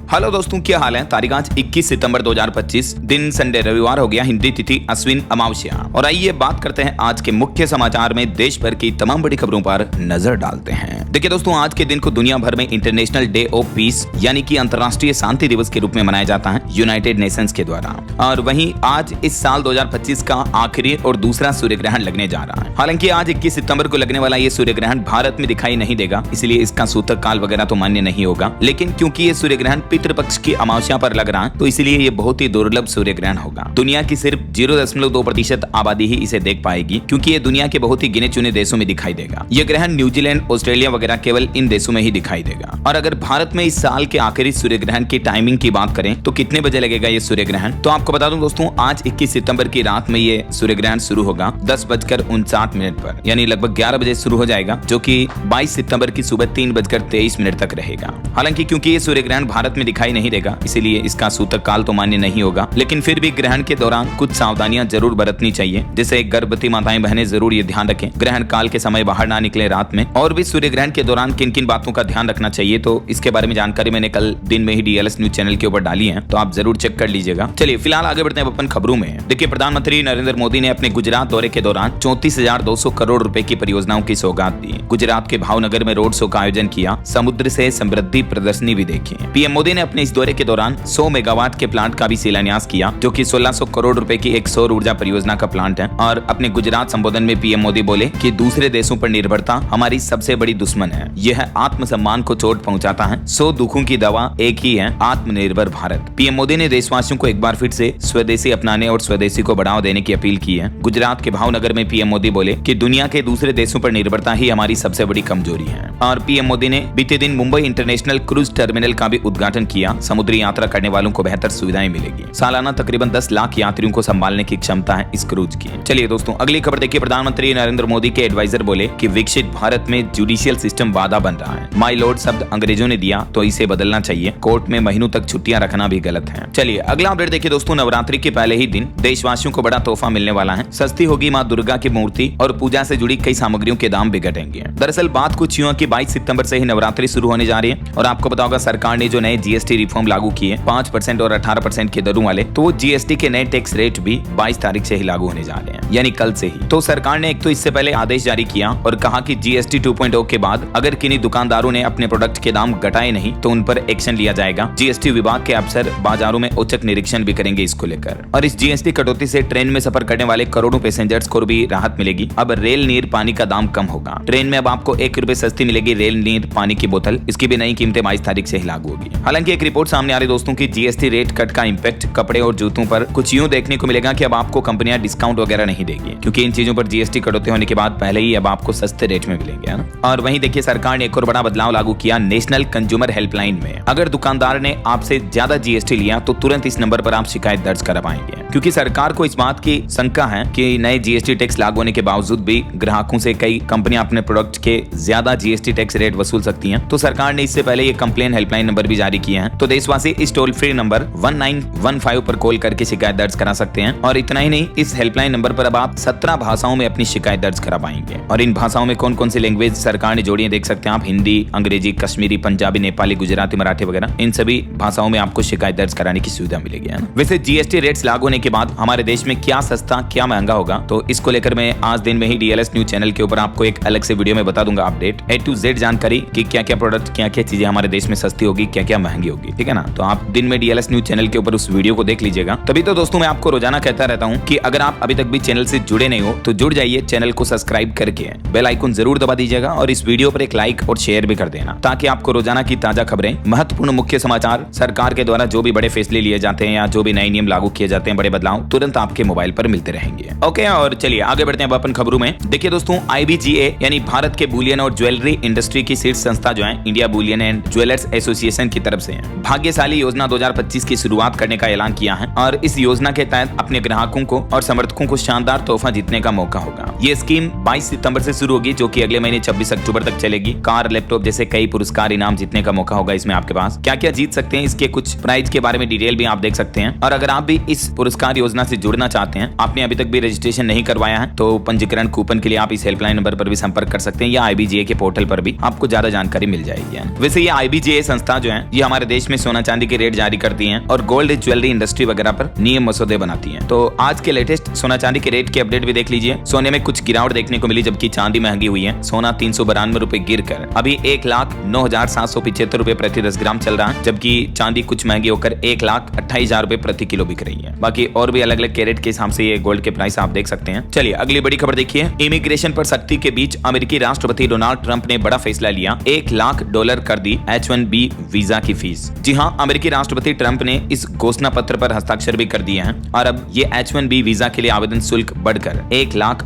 Hello दोस्तों, क्या हाल है। तारीख आज 21 सितंबर 2025, दिन संडे रविवार हो गया, हिंदी तिथि अश्विन अमावस्या। और आइए बात करते हैं आज के मुख्य समाचार में देश भर की तमाम बड़ी खबरों पर नजर डालते हैं। देखिए दोस्तों, आज के दिन को दुनिया भर में इंटरनेशनल डे ऑफ पीस यानी कि अंतर्राष्ट्रीय शांति दिवस के रूप में मनाया जाता है यूनाइटेड नेशंस के द्वारा। और वहीं आज इस साल 2025 का आखिरी और दूसरा सूर्य ग्रहण लगने जा रहा है। हालांकि आज 21 सितंबर को लगने वाला ये सूर्य ग्रहण भारत में दिखाई नहीं देगा, इसलिए इसका सूतक काल वगैरह तो मान्य नहीं होगा। लेकिन क्योंकि ये सूर्य ग्रहण पितृपक्ष की अमावस्या पर लग रहा है, तो इसलिए ये बहुत ही दुर्लभ सूर्य ग्रहण होगा। दुनिया की सिर्फ 0.2% आबादी ही इसे देख पाएगी, क्योंकि ये दुनिया के बहुत ही गिने चुने देशों में दिखाई देगा। ये ग्रहण न्यूजीलैंड, ऑस्ट्रेलिया वगैरह केवल इन देशों में ही दिखाई देगा। और अगर भारत में इस साल के आखिरी सूर्य ग्रहण की टाइमिंग की बात करें तो कितने बजे लगेगा ये सूर्य ग्रहण, तो आपको बता दूं दोस्तों, आज 21 सितंबर की रात में ये सूर्य ग्रहण शुरू होगा 10:59 पर, यानी लगभग 11 बजे शुरू हो जाएगा, जो कि 22 सितंबर की सुबह 3:23 तक रहेगा। हालांकि क्योंकि ये सूर्य ग्रहण भारत में दिखाई नहीं देगा, इसीलिए इसका सूतक काल तो मान्य नहीं होगा। लेकिन फिर भी ग्रहण के दौरान कुछ सावधानियां जरूर बरतनी चाहिए, जैसे गर्भवती माताएं बहनें जरूर ये ध्यान रखें, ग्रहण काल के समय बाहर ना निकले रात में। और भी सूर्य ग्रहण के दौरान किन किन बातों का ध्यान रखना चाहिए, तो इसके बारे में जानकारी मैंने कल दिन में ही डीएलएस न्यूज चैनल के ऊपर डाली है, तो आप जरूर चेक कर लीजिएगा। चलिए फिलहाल आगे बढ़ते हैं अपन खबरों में। देखिए, प्रधानमंत्री नरेंद्र मोदी ने अपने गुजरात दौरे के दौरान 34,200 करोड़ रुपए की परियोजनाओं की सौगात दी। गुजरात के भावनगर में रोड शो का आयोजन किया, समुद्र से समृद्धि प्रदर्शनी भी देखी। पीएम मोदी ने अपने इस दौरे के दौरान 100 मेगावाट के प्लांट का भी शिलान्यास किया, जो कि 1600 करोड़ रुपए की एक सौर ऊर्जा परियोजना का प्लांट है। और अपने गुजरात संबोधन में पीएम मोदी बोले कि दूसरे देशों पर निर्भरता हमारी सबसे बड़ी दुश्मन है, यह आत्मसम्मान को चोट पहुंचाता है। 100 दुखों की दवा एक ही है, आत्मनिर्भर भारत। पीएम मोदी ने देशवासियों को एक बार फिर से स्वदेशी अपनाने और स्वदेशी को बढ़ावा देने की अपील की है। गुजरात के भावनगर में पीएम मोदी बोले कि दुनिया के दूसरे देशों पर निर्भरता ही हमारी सबसे बड़ी कमजोरी है। और पीएम मोदी ने बीते दिन मुंबई इंटरनेशनल क्रूज टर्मिनल का भी उद्घाटन किया। समुद्री यात्रा करने वालों को बेहतर सुविधाएं मिलेगी। सालाना तकरीबन 10 लाख यात्रियों को संभालने की क्षमता है इस क्रूज की। चलिए दोस्तों, अगली खबर देखिए। प्रधानमंत्री नरेंद्र मोदी के एडवाइजर बोले कि विकसित भारत में जुडिशियल सिस्टम बाधा बन रहा है। माय लॉर्ड शब्द अंग्रेजों ने दिया, तो इसे बदलना चाहिए। कोर्ट में महीनों तक छुट्टियां रखना भी गलत है। चलिए अगला अपडेट देखिए दोस्तों। नवरात्रि के पहले ही दिन देशवासियों को बड़ा तोहफा मिलने वाला है। सस्ती होगी मां दुर्गा की मूर्ति और पूजा से जुड़ी कई सामग्रियों के दाम भी घटेंगे। दरअसल बात कुछ यूं कि 22 सितंबर से ही नवरात्रि शुरू होने जा रही है। और आपको पता होगा, सरकार ने जो नए जीएसटी रिफॉर्म लागू किए 5% और 18% के दरों वाले, तो वो जीएसटी के नए टैक्स रेट भी 22 तारीख से ही लागू होने जा रहे हैं, यानी कल से ही। तो सरकार ने एक तो इससे पहले आदेश जारी किया और कहा कि जीएसटी 2.0 के बाद अगर किन्हीं दुकानदारों ने अपने प्रोडक्ट के दाम घटाए नहीं तो उन पर एक्शन लिया जाएगा। जीएसटी विभाग के अफसर बाजारों में औचक निरीक्षण भी करेंगे इसको लेकर। और इस जीएसटी कटौती से ट्रेन में सफर करने वाले करोड़ों पैसेंजर्स को भी राहत मिलेगी। अब रेल नीर पानी का दाम कम होगा। ट्रेन में अब आपको 1 रुपए सस्ती मिलेगी रेल नीर पानी की बोतल। इसकी भी नई कीमतें 22 तारीख से ही लागू होगी। हालांकि एक रिपोर्ट सामने आ रही दोस्तों की जीएसटी रेट कट का इम्पैक्ट कपड़े और जूतों पर कुछ यूं देखने को मिलेगा कि अब आपको कंपनियां डिस्काउंट वगैरह नहीं देगी, क्योंकि इन चीजों पर जीएसटी कटौती होने के बाद पहले ही अब आपको सस्ते रेट में मिलेंगे। और वहीं देखिए, सरकार ने एक और बड़ा बदलाव लागू किया नेशनल कंज्यूमर हेल्पलाइन में। अगर दुकानदार ने आपसे ज्यादा जीएसटी लिया तो तुरंत इस नंबर पर आप शिकायत दर्ज करा पाएंगे, क्योंकि सरकार को इस बात की शंका है कि नए जीएसटी टैक्स लागू होने के बावजूद भी ग्राहकों से कई कंपनियां अपने प्रोडक्ट के ज्यादा जीएसटी टैक्स रेट वसूल सकती हैं। तो सरकार ने इससे पहले ये कंप्लेन हेल्पलाइन नंबर भी जारी किए हैं। तो देशवासी इस टोल फ्री नंबर 1915 पर कॉल करके शिकायत दर्ज करा सकते हैं। और इतना ही नहीं, इस हेल्पलाइन नंबर पर अब आप 17 भाषाओं में अपनी शिकायत दर्ज करा पाएंगे। और इन भाषाओं में कौन कौन सी लैंग्वेज सरकार ने जोड़ी है देख सकते हैं आप। हिंदी, अंग्रेजी, कश्मीरी, पंजाबी, नेपाली, गुजराती, मराठी वगैरह, इन सभी भाषाओं में आपको शिकायत दर्ज कराने की सुविधा मिलेगी। वैसे जीएसटी रेट्स लागू होने के बाद हमारे देश में क्या सस्ता क्या महंगा होगा, तो इसको लेकर मैं आज दिन में ही डीएलएस न्यूज चैनल के ऊपर आपको एक अलग से वीडियो में बता दूंगा अपडेट A to Z जानकारी कि क्या क्या प्रोडक्ट, क्या क्या चीजें हमारे देश में सस्ती होगी, क्या क्या महंगी होगी। ठीक है ना, तो आप दिन में डीएलएस न्यूज चैनल के ऊपर उस वीडियो को देख लीजिएगा। तभी तो दोस्तों मैं आपको रोजाना कहता रहता हूँ कि अगर आप अभी तक भी चैनल से जुड़े नहीं हो तो जुड़ जाइए, चैनल को सब्सक्राइब करके बेल आइकन जरूर दबा दीजिएगा और इस वीडियो पर एक लाइक और शेयर भी कर देना, ताकि आपको रोजाना की ताजा खबरें, महत्वपूर्ण मुख्य समाचार, सरकार के द्वारा जो भी बड़े फैसले लिए जाते हैं या जो भी नए नियम लागू किए जाते हैं, बड़े बदलाव तुरंत आपके मोबाइल पर मिलते रहेंगे। ओके, और चलिए आगे बढ़ते हैं अपन खबरों में। देखिए दोस्तों, IBGA यानी भारत के बुलियन और ज्वेलरी इंडस्ट्री की शीर्ष संस्था जो है, India Boolean and jewellers association की तरफ से भाग्यशाली योजना 2025 की शुरुआत करने का ऐलान किया है। और इस योजना के तहत अपने ग्राहकों को और समर्थकों को शानदार तोहफा जीतने का मौका होगा। ये स्कीम 22 सितंबर से शुरू होगी, जो कि अगले महीने 26 अक्टूबर तक चलेगी। कार, लैपटॉप जैसे कई पुरस्कार इनाम जीतने का मौका होगा इसमें आपके पास। क्या क्या जीत सकते हैं, इसके कुछ प्राइज के बारे में डिटेल भी आप देख सकते हैं। और अगर आप भी इस पुरस्कार योजना से जुड़ना चाहते हैं, आपने अभी तक भी रजिस्ट्रेशन नहीं करवाया है, तो पंजीकरण कूपन के लिए आप इस हेल्पलाइन नंबर पर भी संपर्क कर सकते हैं, या IBGA के पोर्टल पर भी आपको ज्यादा जानकारी मिल जाएगी। वैसे ये IBGA संस्था जो है, ये हमारे हमारे देश में सोना चांदी के रेट जारी करती हैं और गोल्ड ज्वेलरी इंडस्ट्री वगैरह पर नियम मसौदे बनाती हैं। तो आज के लेटेस्ट सोना चांदी के रेट की अपडेट भी देख लीजिए। सोने में कुछ गिरावट देखने को मिली, जबकि चांदी महंगी हुई है। सोना 392 रुपए गिर कर अभी 1,09,775 रुपए प्रति 10 ग्राम चल रहा है, जबकि चांदी कुछ महंगी होकर 1,28,000 रुपए प्रति किलो बिक रही है। बाकी और भी अलग अलग कैरेट के हिसाब से ये गोल्ड के प्राइस आप देख सकते हैं। चलिए अगली बड़ी खबर देखिए। इमिग्रेशन पर सख्ती के बीच अमेरिकी राष्ट्रपति डोनाल्ड ट्रंप ने बड़ा फैसला लिया, $1 लाख कर दी H-1B वीजा की फीस। जी हाँ, अमेरिकी राष्ट्रपति ट्रंप ने इस घोषणा पत्र पर हस्ताक्षर भी कर दिए हैं और अब ये H-1B वीजा के लिए आवेदन शुल्क बढ़कर $1 लाख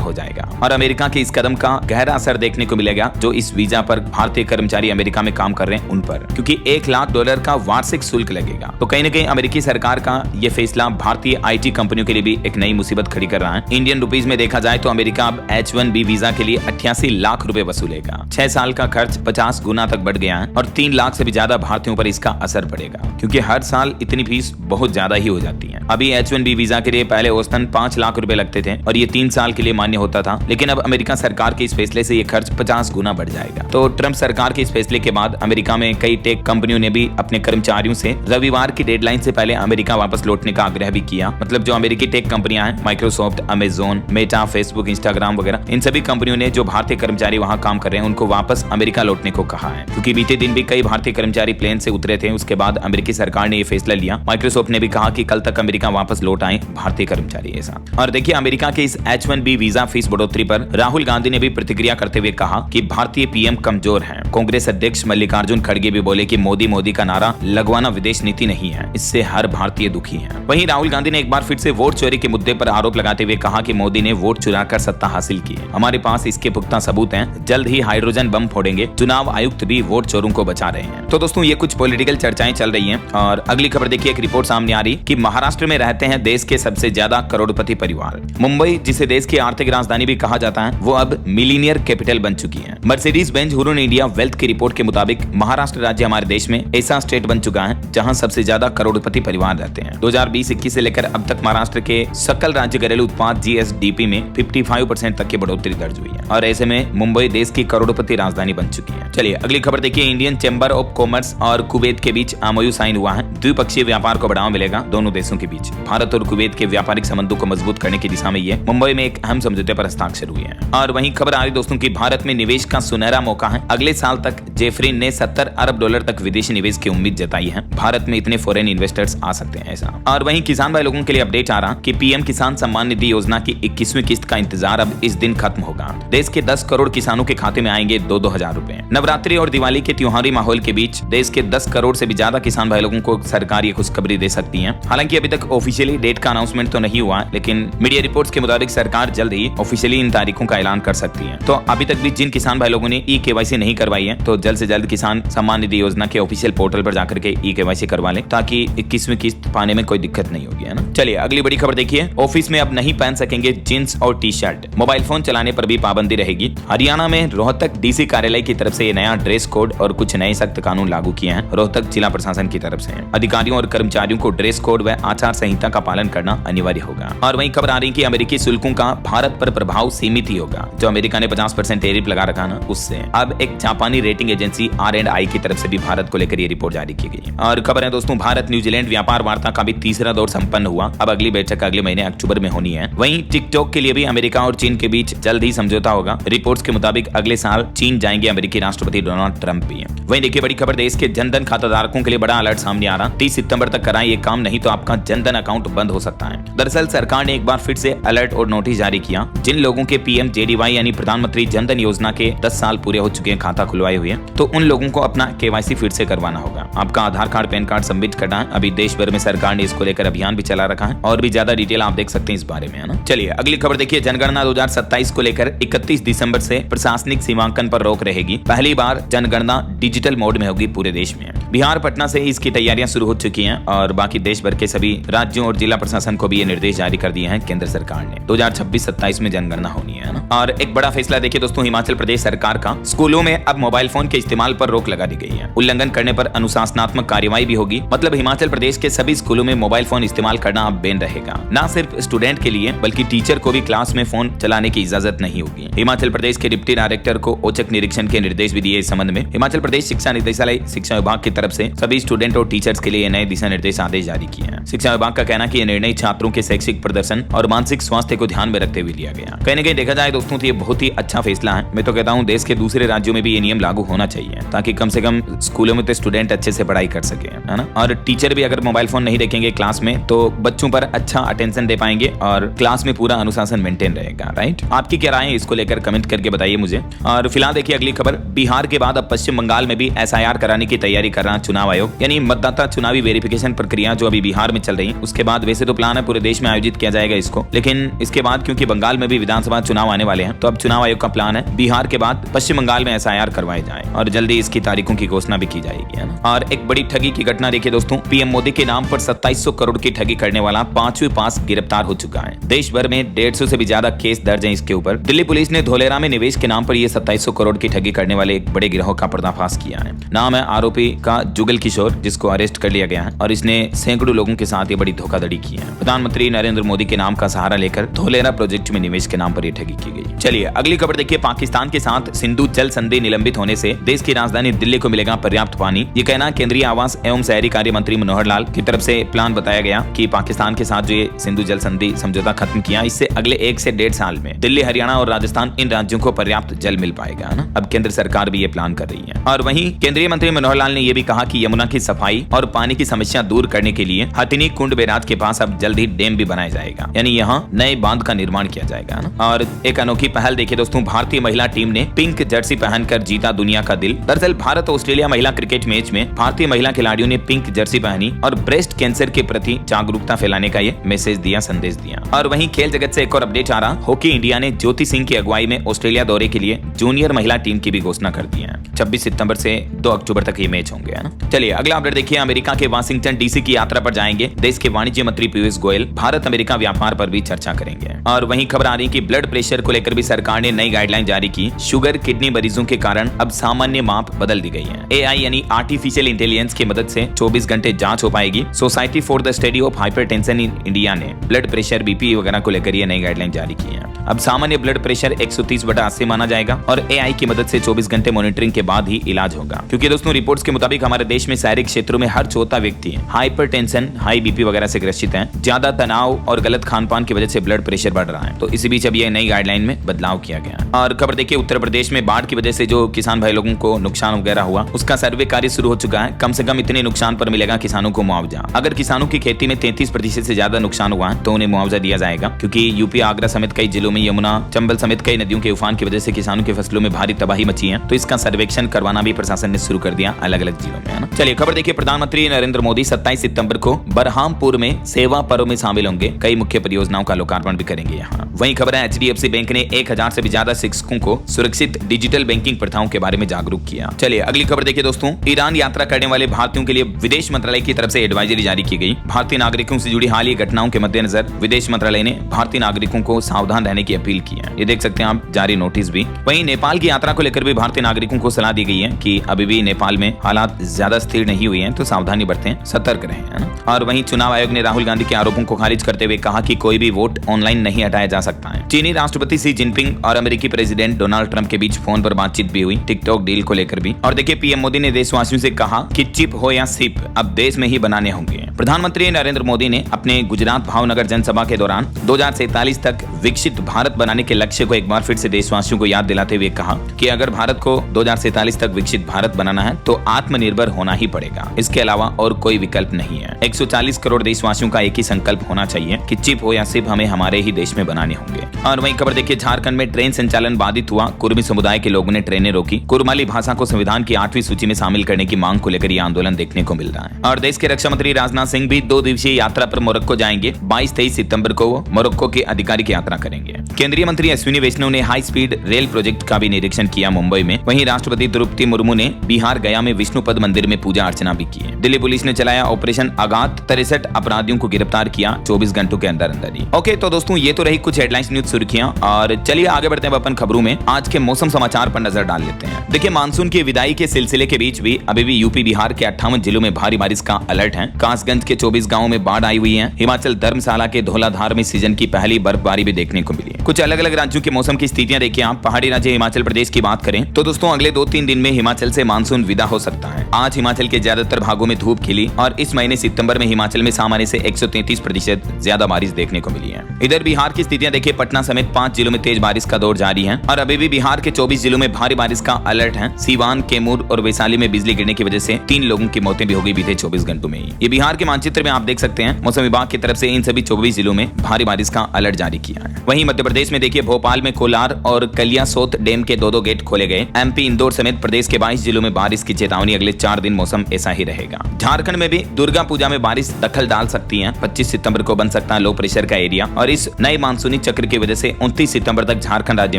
हो जाएगा। और अमेरिका के इस कदम का गहरा असर देखने को मिलेगा जो इस वीजा पर भारतीय कर्मचारी अमेरिका में काम कर रहे हैं उन पर, क्योंकि $1 लाख का वार्षिक शुल्क लगेगा। तो कहीं न कहीं अमेरिकी सरकार का ये फैसला भारतीय IT कंपनियों के लिए भी एक नई मुसीबत खड़ी कर रहा है। इंडियन रुपीज में देखा जाए तो अमेरिका अब H-1B वीजा के लिए 88 लाख रुपए वसूलेगा। 6 साल का खर्च 50 गुना तक बढ़ गया है और 3 लाख से भी ज्यादा भारतीयों पर इसका असर पड़ेगा, क्योंकि हर साल इतनी फीस बहुत ज्यादा ही हो जाती है। अभी H-1B वीजा के लिए पहले औसतन 5 लाख रुपए लगते थे और ये 3 साल के लिए मान्य होता था, लेकिन अब अमेरिका सरकार के इस फैसले से ये खर्च 50 गुना बढ़ जाएगा। तो ट्रंप सरकार के इस फैसले के बाद अमेरिका में कई टेक कंपनियों ने भी अपने कर्मचारियों से रविवार की डेडलाइन से पहले अमेरिका वापस लौटने का आग्रह भी किया। मतलब जो अमेरिकी टेक कंपनियां हैं, Microsoft, Amazon, Meta, Facebook, Instagram वगैरह, इन सभी कंपनियों ने जो भारतीय कर्मचारी वहां काम कर रहे हैं उनको वापस अमेरिका लौटने को कहा है, क्योंकि बीते दिन भी कई भारतीय कर्मचारी प्लेन से उतरे थे। उसके बाद अमेरिकी सरकार ने यह फैसला लिया। माइक्रोसॉफ्ट ने भी कहा कि कल तक अमेरिका वापस लौट आए भारतीय कर्मचारी ऐसा। और देखिए, अमेरिका के इस H-1B वीजा फीस बढ़ोतरी पर राहुल गांधी ने भी प्रतिक्रिया करते हुए कहा कि भारतीय पीएम कमजोर हैं। कांग्रेस अध्यक्ष मल्लिकार्जुन खड़गे भी बोले कि मोदी का नारा लगवाना विदेश नीति नहीं है, इससे हर भारतीय दुखी है। वहीं राहुल गांधी ने एक बार फिर से वोट चोरी के मुद्दे पर आरोप लगाते हुए कहा कि मोदी ने वोट चुराकर सत्ता हासिल की है, हमारे पास इसके पुख्ता सबूत हैं, जल्द ही हाइड्रोजन बम फोड़ेंगे, चुनाव आयुक्त भी वोट चोरों को बचा रहे हैं। तो दोस्तों, ये कुछ पॉलिटिकल चर्चाएं चल रही हैं। और अगली खबर देखिए, एक रिपोर्ट सामने आ रही कि महाराष्ट्र में रहते हैं देश के सबसे ज्यादा करोड़पति परिवार। मुंबई, जिसे देश की आर्थिक राजधानी भी कहा जाता है, वो अब मिलीनियर कैपिटल बन चुकी है। Mercedes Benz Hurun India wealth की रिपोर्ट के मुताबिक महाराष्ट्र राज्य हमारे देश में ऐसा स्टेट बन चुका है जहां सबसे ज्यादा करोड़पति परिवार रहते हैं। 2020-21 से लेकर अब तक महाराष्ट्र के सकल राज्य घरेलू उत्पाद GSDP में 55% तक की बढ़ोतरी दर्ज हुई है और ऐसे में मुंबई देश की करोड़पति राजधानी बन चुकी है। चलिए अगली खबर देखिए। इंडियन चैम्बर ऑफ कॉमर्स और कुवैत के बीच MOU साइन हुआ है। द्विपक्षीय व्यापार को बढ़ावा मिलेगा दोनों देशों के बीच। भारत और कुवैत के व्यापारिक संबंधों को मजबूत करने की दिशा में ये मुंबई में एक अहम समझौते पर हस्ताक्षर हुए हैं। और वहीं खबर आ रही दोस्तों की भारत में निवेश का सुनहरा मौका है। अगले साल तक जेफरी ने $70 अरब तक विदेशी निवेश की उम्मीद जताई है। भारत में इतने फॉरेन इन्वेस्टर्स आ सकते हैं ऐसा। और वहीं किसान भाई लोगों के लिए अपडेट आ रहा कि पीएम किसान सम्मान निधि योजना की 21वीं किस्त का इंतजार अब इस दिन खत्म होगा। देश के 10 करोड़ किसानों के खाते में आएंगे 2-2 हजार रुपए। नवरात्रि और दिवाली के त्योहारी माहौल के बीच देश के 10 करोड़ से भी ज्यादा किसान भाई लोगों को सरकार ये खुशखबरी दे सकती है। हालांकि अभी तक ऑफिशियली डेट का अनाउंसमेंट तो नहीं हुआ, लेकिन मीडिया रिपोर्ट्स के मुताबिक सरकार जल्द ही ऑफिशियली इन तारीखों का ऐलान कर सकती है। तो अभी तक भी जिन किसान भाई लोगों ने KYC नहीं करवाई है, तो जल्द से जल्द किसान सम्मान निधि योजना के ऑफिशियल पोर्टल पर जाकर के KYC करवा ले, ताकि 21वीं किस्त पाने में कोई दिक्कत नहीं होगी, है ना। चलिए अगली बड़ी खबर देखिए। ऑफिस में अब नहीं पहन सकेंगे जींस और टी-शर्ट, मोबाइल फोन चलाने पर भी पाबंदी रहेगी। हरियाणा में रोहतक DC कार्यालय की तरफ से ये नया ड्रेस कोड और कुछ नए सख्त कानून लागू किए हैं। रोहतक जिला प्रशासन की तरफ से अधिकारियों और कर्मचारियों को ड्रेस कोड व आचार संहिता का पालन करना अनिवार्य होगा। और वहीं खबर आ रही कि अमेरिकी शुल्कों का भारत पर प्रभाव सीमित ही होगा। जो अमेरिका ने 50% टैरिफ लगा रखा ना, उससे अब एक जापानी रेटिंग एजेंसी R&I की तरफ से भी भारत को लेकर ये रिपोर्ट जारी की गई। और खबर है दोस्तों, भारत न्यूजीलैंड व्यापार वार्ता का भी तीसरा दौर संपन्न हुआ। अब अगली बैठक अगले महीने अक्टूबर में होनी है। वहीं टिकटॉक के लिए भी अमेरिका और चीन के बीच जल्द ही समझौता होगा। रिपोर्ट्स के मुताबिक अगले साल चीन जाएंगे अमेरिकी राष्ट्रपति डोनाल्ड ट्रंप भी। वहीं देखिए बड़ी खबर, देश के जनधन खाताधारकों के लिए बड़ा अलर्ट सामने आ रहा। 30 सितंबर तक कराएं ये काम, नहीं तो आपका जनधन अकाउंट बंद हो सकता है। दरअसल सरकार ने एक बार फिर से अलर्ट और नोटिस जारी किया। जिन लोगों के PMJDY यानी प्रधानमंत्री जनधन योजना के 10 साल पूरे हो चुके हैं खाता खुलवाए हुए, तो उन लोगों को अपना KYC फिर से करवाना होगा। आपका आधार कार्ड, पैन कार्ड सबमिट करना है। अभी देश भर में सरकार ने इसको लेकर अभियान भी चला रखा है और भी ज्यादा डिटेल आप देख सकते हैं इस बारे में, है ना। चलिए अगली खबर देखिए। जनगणना 2027 को लेकर 31 दिसंबर से प्रशासनिक सीमांकन पर रोक रहेगी। पहली बार जनगणना डिजिटल मोड में होगी पूरे देश में। बिहार पटना से इसकी तैयारियां शुरू हो चुकी हैं और बाकी देश भर के सभी राज्यों और जिला प्रशासन को भी ये निर्देश जारी कर दिए हैं केंद्र सरकार ने। 2026-27 में जनगणना होनी है ना। और एक बड़ा फैसला देखिए दोस्तों, हिमाचल प्रदेश सरकार का स्कूलों में अब मोबाइल फोन के इस्तेमाल पर रोक लगा दी गई है। उल्लंघन करने पर अनुशासनात्मक कार्रवाई भी होगी। मतलब हिमाचल प्रदेश के सभी स्कूलों में मोबाइल फोन इस्तेमाल करना अब बैन रहेगा। न सिर्फ स्टूडेंट के लिए बल्कि टीचर को भी क्लास में फोन चलाने की इजाजत नहीं होगी। हिमाचल प्रदेश के डिप्टी डायरेक्टर को औचक निरीक्षण के निर्देश भी दिए इस संबंध में। हिमाचल प्रदेश शिक्षा निदेशालय शिक्षा विभाग की तरफ से सभी स्टूडेंट और टीचर्स के लिए नए दिशा निर्देश आदेश जारी किए हैं। शिक्षा विभाग का कहना है कि यह निर्णय छात्रों के शैक्षिक प्रदर्शन और मानसिक स्वास्थ्य को ध्यान में रखते हुए लिया गया। कहीं न कहीं देखा जाए दोस्तों तो ये बहुत ही अच्छा फैसला है। मैं तो कहता हूँ देश के दूसरे राज्यों में भी ये नियम लागू होना चाहिए, ताकि कम से कम स्कूलों में तो स्टूडेंट अच्छे से पढ़ाई कर सके, है ना। और टीचर भी अगर मोबाइल फोन नहीं देखेंगे क्लास में तो बच्चों पर अच्छा अटेंशन दे पाएंगे और क्लास में पूरा अनुशासन मेंटेन रहेगा। राइट, आपकी क्या राय है इसको लेकर कमेंट करके बताइए मुझे। और फिलहाल देखिए अगली खबर, बिहार के बाद अब पश्चिम बंगाल में भी SIR कराने की तैयारी कर रहा चुनाव आयोग, यानी मतदाता चुनावी वेरिफिकेशन प्रक्रिया जो अभी बिहार में चल रही है, उसके बाद वैसे तो प्लान है पूरे देश में आयोजित किया जाएगा इसको, लेकिन इसके बाद क्योंकि बंगाल में भी विधानसभा चुनाव आने वाले हैं तो अब चुनाव आयोग का प्लान है बिहार के बाद पश्चिम बंगाल में SIR करवाए जाए और जल्दी इसकी तारीखों की घोषणा भी की जाएगी, है ना। और एक बड़ी ठगी की घटना देखिए दोस्तों, PM मोदी के नाम पर 2700 करोड़ की ठगी करने वाला 5वीं पास गिरफ्तार हो चुका है। देश भर में 150 से भी ज्यादा केस दर्ज है इसके ऊपर। दिल्ली पुलिस ने धोलेरा में निवेश के नाम पर ये 2700 करोड़ की ठगी करने वाले एक बड़े गिरोह का पर्दाफाश किया है। नाम है आरोपी का जुगल किशोर, जिसको अरेस्ट कर लिया गया है और इसने सैकड़ों लोगों के साथ ये बड़ी धोखाधड़ी की है। प्रधानमंत्री नरेंद्र मोदी के नाम का सहारा लेकर धोलेरा प्रोजेक्ट में निवेश के नाम पर यह ठगी की गई। चलिए अगली खबर देखिए, पाकिस्तान के साथ सिंधु जल संधि निलंबित होने से देश की राजधानी दिल्ली को मिलेगा पर्याप्त पानी। ये कहना केंद्रीय आवास एवं शहरी कार्य मंत्री मनोहर लाल की तरफ से प्लान बताया गया कि पाकिस्तान के साथ जो ये सिंधु जल संधि समझौता खत्म किया, इससे अगले 1 से 1.5 साल में दिल्ली, हरियाणा और राजस्थान इन राज्यों को पर्याप्त जल मिल पाएगा, है ना। अब केंद्र सरकार भी ये प्लान कर रही है। और वहीं केंद्रीय मंत्री मनोहर लाल ने यह भी कहा कि यमुना की सफाई और पानी की समस्या दूर करने के लिए हथिनी कुंड बैराज के पास अब जल्द ही डैम भी बनाया जाएगा, यानी यहाँ नए बांध का निर्माण किया जाएगा, है ना। और एक अनोखी पहल देखिए दोस्तों, भारतीय महिला टीम ने पिंक जर्सी पहनकर जीता दुनिया का दिल। दरअसल भारत ऑस्ट्रेलिया महिला क्रिकेट मैच में भारतीय महिला खिलाड़ियों ने पिंक जर्सी पहनी और ब्रेस्ट कैंसर के प्रति जागरूकता फैलाने का ये मैसेज दिया, संदेश दिया। और वहीं खेल जगत से एक और अपडेट आ रहा, हॉकी इंडिया ने ज्योति सिंह की अगुवाई में ऑस्ट्रेलिया दौरे के लिए जूनियर महिला टीम की भी घोषणा कर दी है। 26 सितंबर से 2 अक्टूबर तक ये मैच होंगे, है ना। चलिए अगला अपडेट देखिए, अमेरिका के वाशिंगटन DC की यात्रा पर जाएंगे देश के वाणिज्य मंत्री पीयूष गोयल। भारत अमेरिका व्यापार पर भी चर्चा करेंगे। और वहीं खबर आ रही कि ब्लड प्रेशर को लेकर भी सरकार ने नई गाइडलाइन जारी की। शुगर किडनी मरीजों के कारण अब सामान्य माप बदल दी गई है। AI यानी आर्टिफिशियल इंटेलिजेंस की मदद से 24 घंटे जांच हो पाएगी। Society for the study of hypertension in India ने ब्लड प्रेशर, BP वगैरह को लेकर ये नई गाइडलाइन जारी की है। अब सामान्य ब्लड प्रेशर 130/80 माना जाएगा और AI की मदद से 24 घंटे मॉनिटरिंग के बाद ही इलाज होगा। क्योंकि दोस्तों रिपोर्ट्स के मुताबिक हमारे देश में शहरी क्षेत्रों में हर चौथा व्यक्ति हाइपरटेंशन, हाई BP वगैरह से ग्रसित है। ज्यादा तनाव और गलत खान पान की वजह से ब्लड प्रेशर बढ़ रहा है। तो इसी बीच अब ये नई गाइडलाइन में बदलाव किया गया। और खबर देखिए, उत्तर प्रदेश में बाढ़ की वजह से जो किसान भाई लोगों को नुकसान वगैरह हुआ, उसका सर्वे कार्य शुरू हो चुका है। कम से कम इतने नुकसान पर मिलेगा किसानों को मुआवजा। अगर किसानों की खेती में 33% से ज्यादा नुकसान हुआ है तो उन्हें मुआवजा दिया जाएगा। क्योंकि यूपी, आगरा समेत कई जिलों में यमुना, चंबल समेत कई नदियों के उफान की वजह से किसानों की फसलों में भारी तबाही मची है। तो इसका सर्वेक्षण करवाना भी प्रशासन ने शुरू कर दिया अलग अलग जिलों में, है ना। चलिए खबर देखिए, प्रधानमंत्री नरेंद्र मोदी 27 सितंबर को बरहामपुर में सेवा पर्व में शामिल होंगे। कई मुख्य परियोजनाओं का लोकार्पण भी करेंगे यहाँ। वहीं खबर है, HDFC बैंक ने 1000 से भी ज्यादा शिक्षकों को सुरक्षित डिजिटल बैंकिंग प्रथाओं के बारे में जागरूक किया। चलिए अगली खबर देखिए दोस्तों, ईरान यात्रा करने वाले भारतीयों के लिए विदेश मंत्रालय की तरफ से एडवाइजरी जारी की गई। भारतीय नागरिकों से जुड़ी हालिया घटनाओं के मद्देनजर विदेश मंत्रालय ने भारतीय नागरिकों को सावधान रहने की अपील की है। ये देख सकते हैं आप जारी नोटिस भी। वहीं नेपाल की यात्रा को लेकर भी भारतीय नागरिकों को सलाह दी गई है कि अभी भी नेपाल में हालात ज्यादा स्थिर नहीं हुए हैं, तो सावधानी बरतें, सतर्क रहें, है ना। और वहीं चुनाव आयोग ने राहुल गांधी के आरोपों को खारिज करते हुए कहा कि कोई भी वोट ऑनलाइन नहीं हटाया जा सकता है। चीनी राष्ट्रपति शी जिनपिंग और अमेरिकी प्रेसिडेंट डोनाल्ड ट्रंप के बीच फोन पर बातचीत भी हुई, टिकटॉक डील को लेकर भी। और देखिए, PM मोदी ने देशवासियों से कहा कि चिप हो या सिप अब देश में ही बनाने होंगे। प्रधानमंत्री नरेंद्र मोदी ने अपने गुजरात भावनगर जनसभा के दौरान 2047 तक विकसित भारत बनाने के लक्ष्य को एक बार फिर से देशवासियों को याद दिलाते हुए कहा कि अगर भारत को 2047 तक विकसित भारत बनाना है तो आत्मनिर्भर होना ही पड़ेगा। इसके अलावा और कोई विकल्प नहीं है। 140 करोड़ देशवासियों का एक ही संकल्प होना चाहिए कि चिप हो या सिप हमें हमारे ही देश में बनाने होंगे। और वहीं खबर देखिए, झारखंड में ट्रेन संचालन बाधित हुआ। कुर्मी समुदाय के लोगों ने ट्रेनें रोकी। कुरमाली भाषा को संविधान की 8वीं सूची में शामिल करने की मांग को लेकर यह आंदोलन देखने को मिल रहा है। और देश के रक्षा मंत्री राजनाथ सिंह भी 2 दिवसीय यात्रा पर मोरक्को जाएंगे। 22-23 सितंबर को वो मोरक्को की आधिकारिक यात्रा करेंगे। केंद्रीय मंत्री अश्विनी वैष्णव ने हाई स्पीड रेल प्रोजेक्ट का भी निरीक्षण किया मुंबई में। वहीं राष्ट्रपति द्रौपदी मुर्मू ने बिहार गया में विष्णुपद मंदिर में पूजा अर्चना भी की। दिल्ली पुलिस ने चलाया ऑपरेशन आगात, 63 अपराधियों को गिरफ्तार किया 24 घंटों के अंदर अंदर ही। ओके, तो दोस्तों ये तो रही कुछ हेडलाइंस न्यूज सुर्खियां। और चलिए आगे बढ़ते हैं अपन खबरों में। आज के मौसम समाचार पर नजर डाल लेते हैं। देखिए, मानसून की विदाई के सिलसिले के बीच भी अभी भी यूपी बिहार के 58 जिलों में भारी बारिश का अलर्ट है। कासगंज के 24 गाँव में बाढ़ आई हुई है। हिमाचल धर्मशाला के धौलाधार में सीजन की पहली बर्फबारी भी देखने को मिली है। कुछ अलग अलग राज्यों के मौसम की स्थितियां देखिए आप। पहाड़ी राज्य हिमाचल प्रदेश की बात करें तो दोस्तों अगले 2-3 दिन में हिमाचल से मानसून विदा हो सकता है। आज हिमाचल के ज्यादातर भागों में धूप खिली और इस महीने सितंबर में हिमाचल में सामान्य से 133% ज्यादा बारिश देखने को मिली है। इधर बिहार की स्थितियां देखिए, पटना समेत 5 जिलों में तेज बारिश का दौर जारी है और अभी भी बिहार के 24 जिलों में भारी बारिश का अलर्ट है। सीवान, कैमूर और वैशाली में बिजली गिरने की वजह से 3 लोगों की मौतें भी हो गई बीते 24 घंटों में ही। ये बिहार के मानचित्र में आप देख सकते हैं। मौसम विभाग की तरफ से इन सभी 24 जिलों में भारी बारिश का अलर्ट जारी किया है। वहीं मध्य प्रदेश में देखिए, भोपाल में कोलार और कलियासोत डैम के 2-2 गेट खोले गए। एमपी, इंदौर समेत प्रदेश के 22 जिलों में बारिश की चेतावनी। अगले 4 दिन मौसम ऐसा ही रहेगा। झारखंड में भी दुर्गा पूजा में बारिश दखल डाल सकती है। 25 सितंबर को बन सकता है लो प्रेशर का एरिया और इस नए मानसूनी चक्र की वजह से 29 सितंबर तक झारखंड राज्य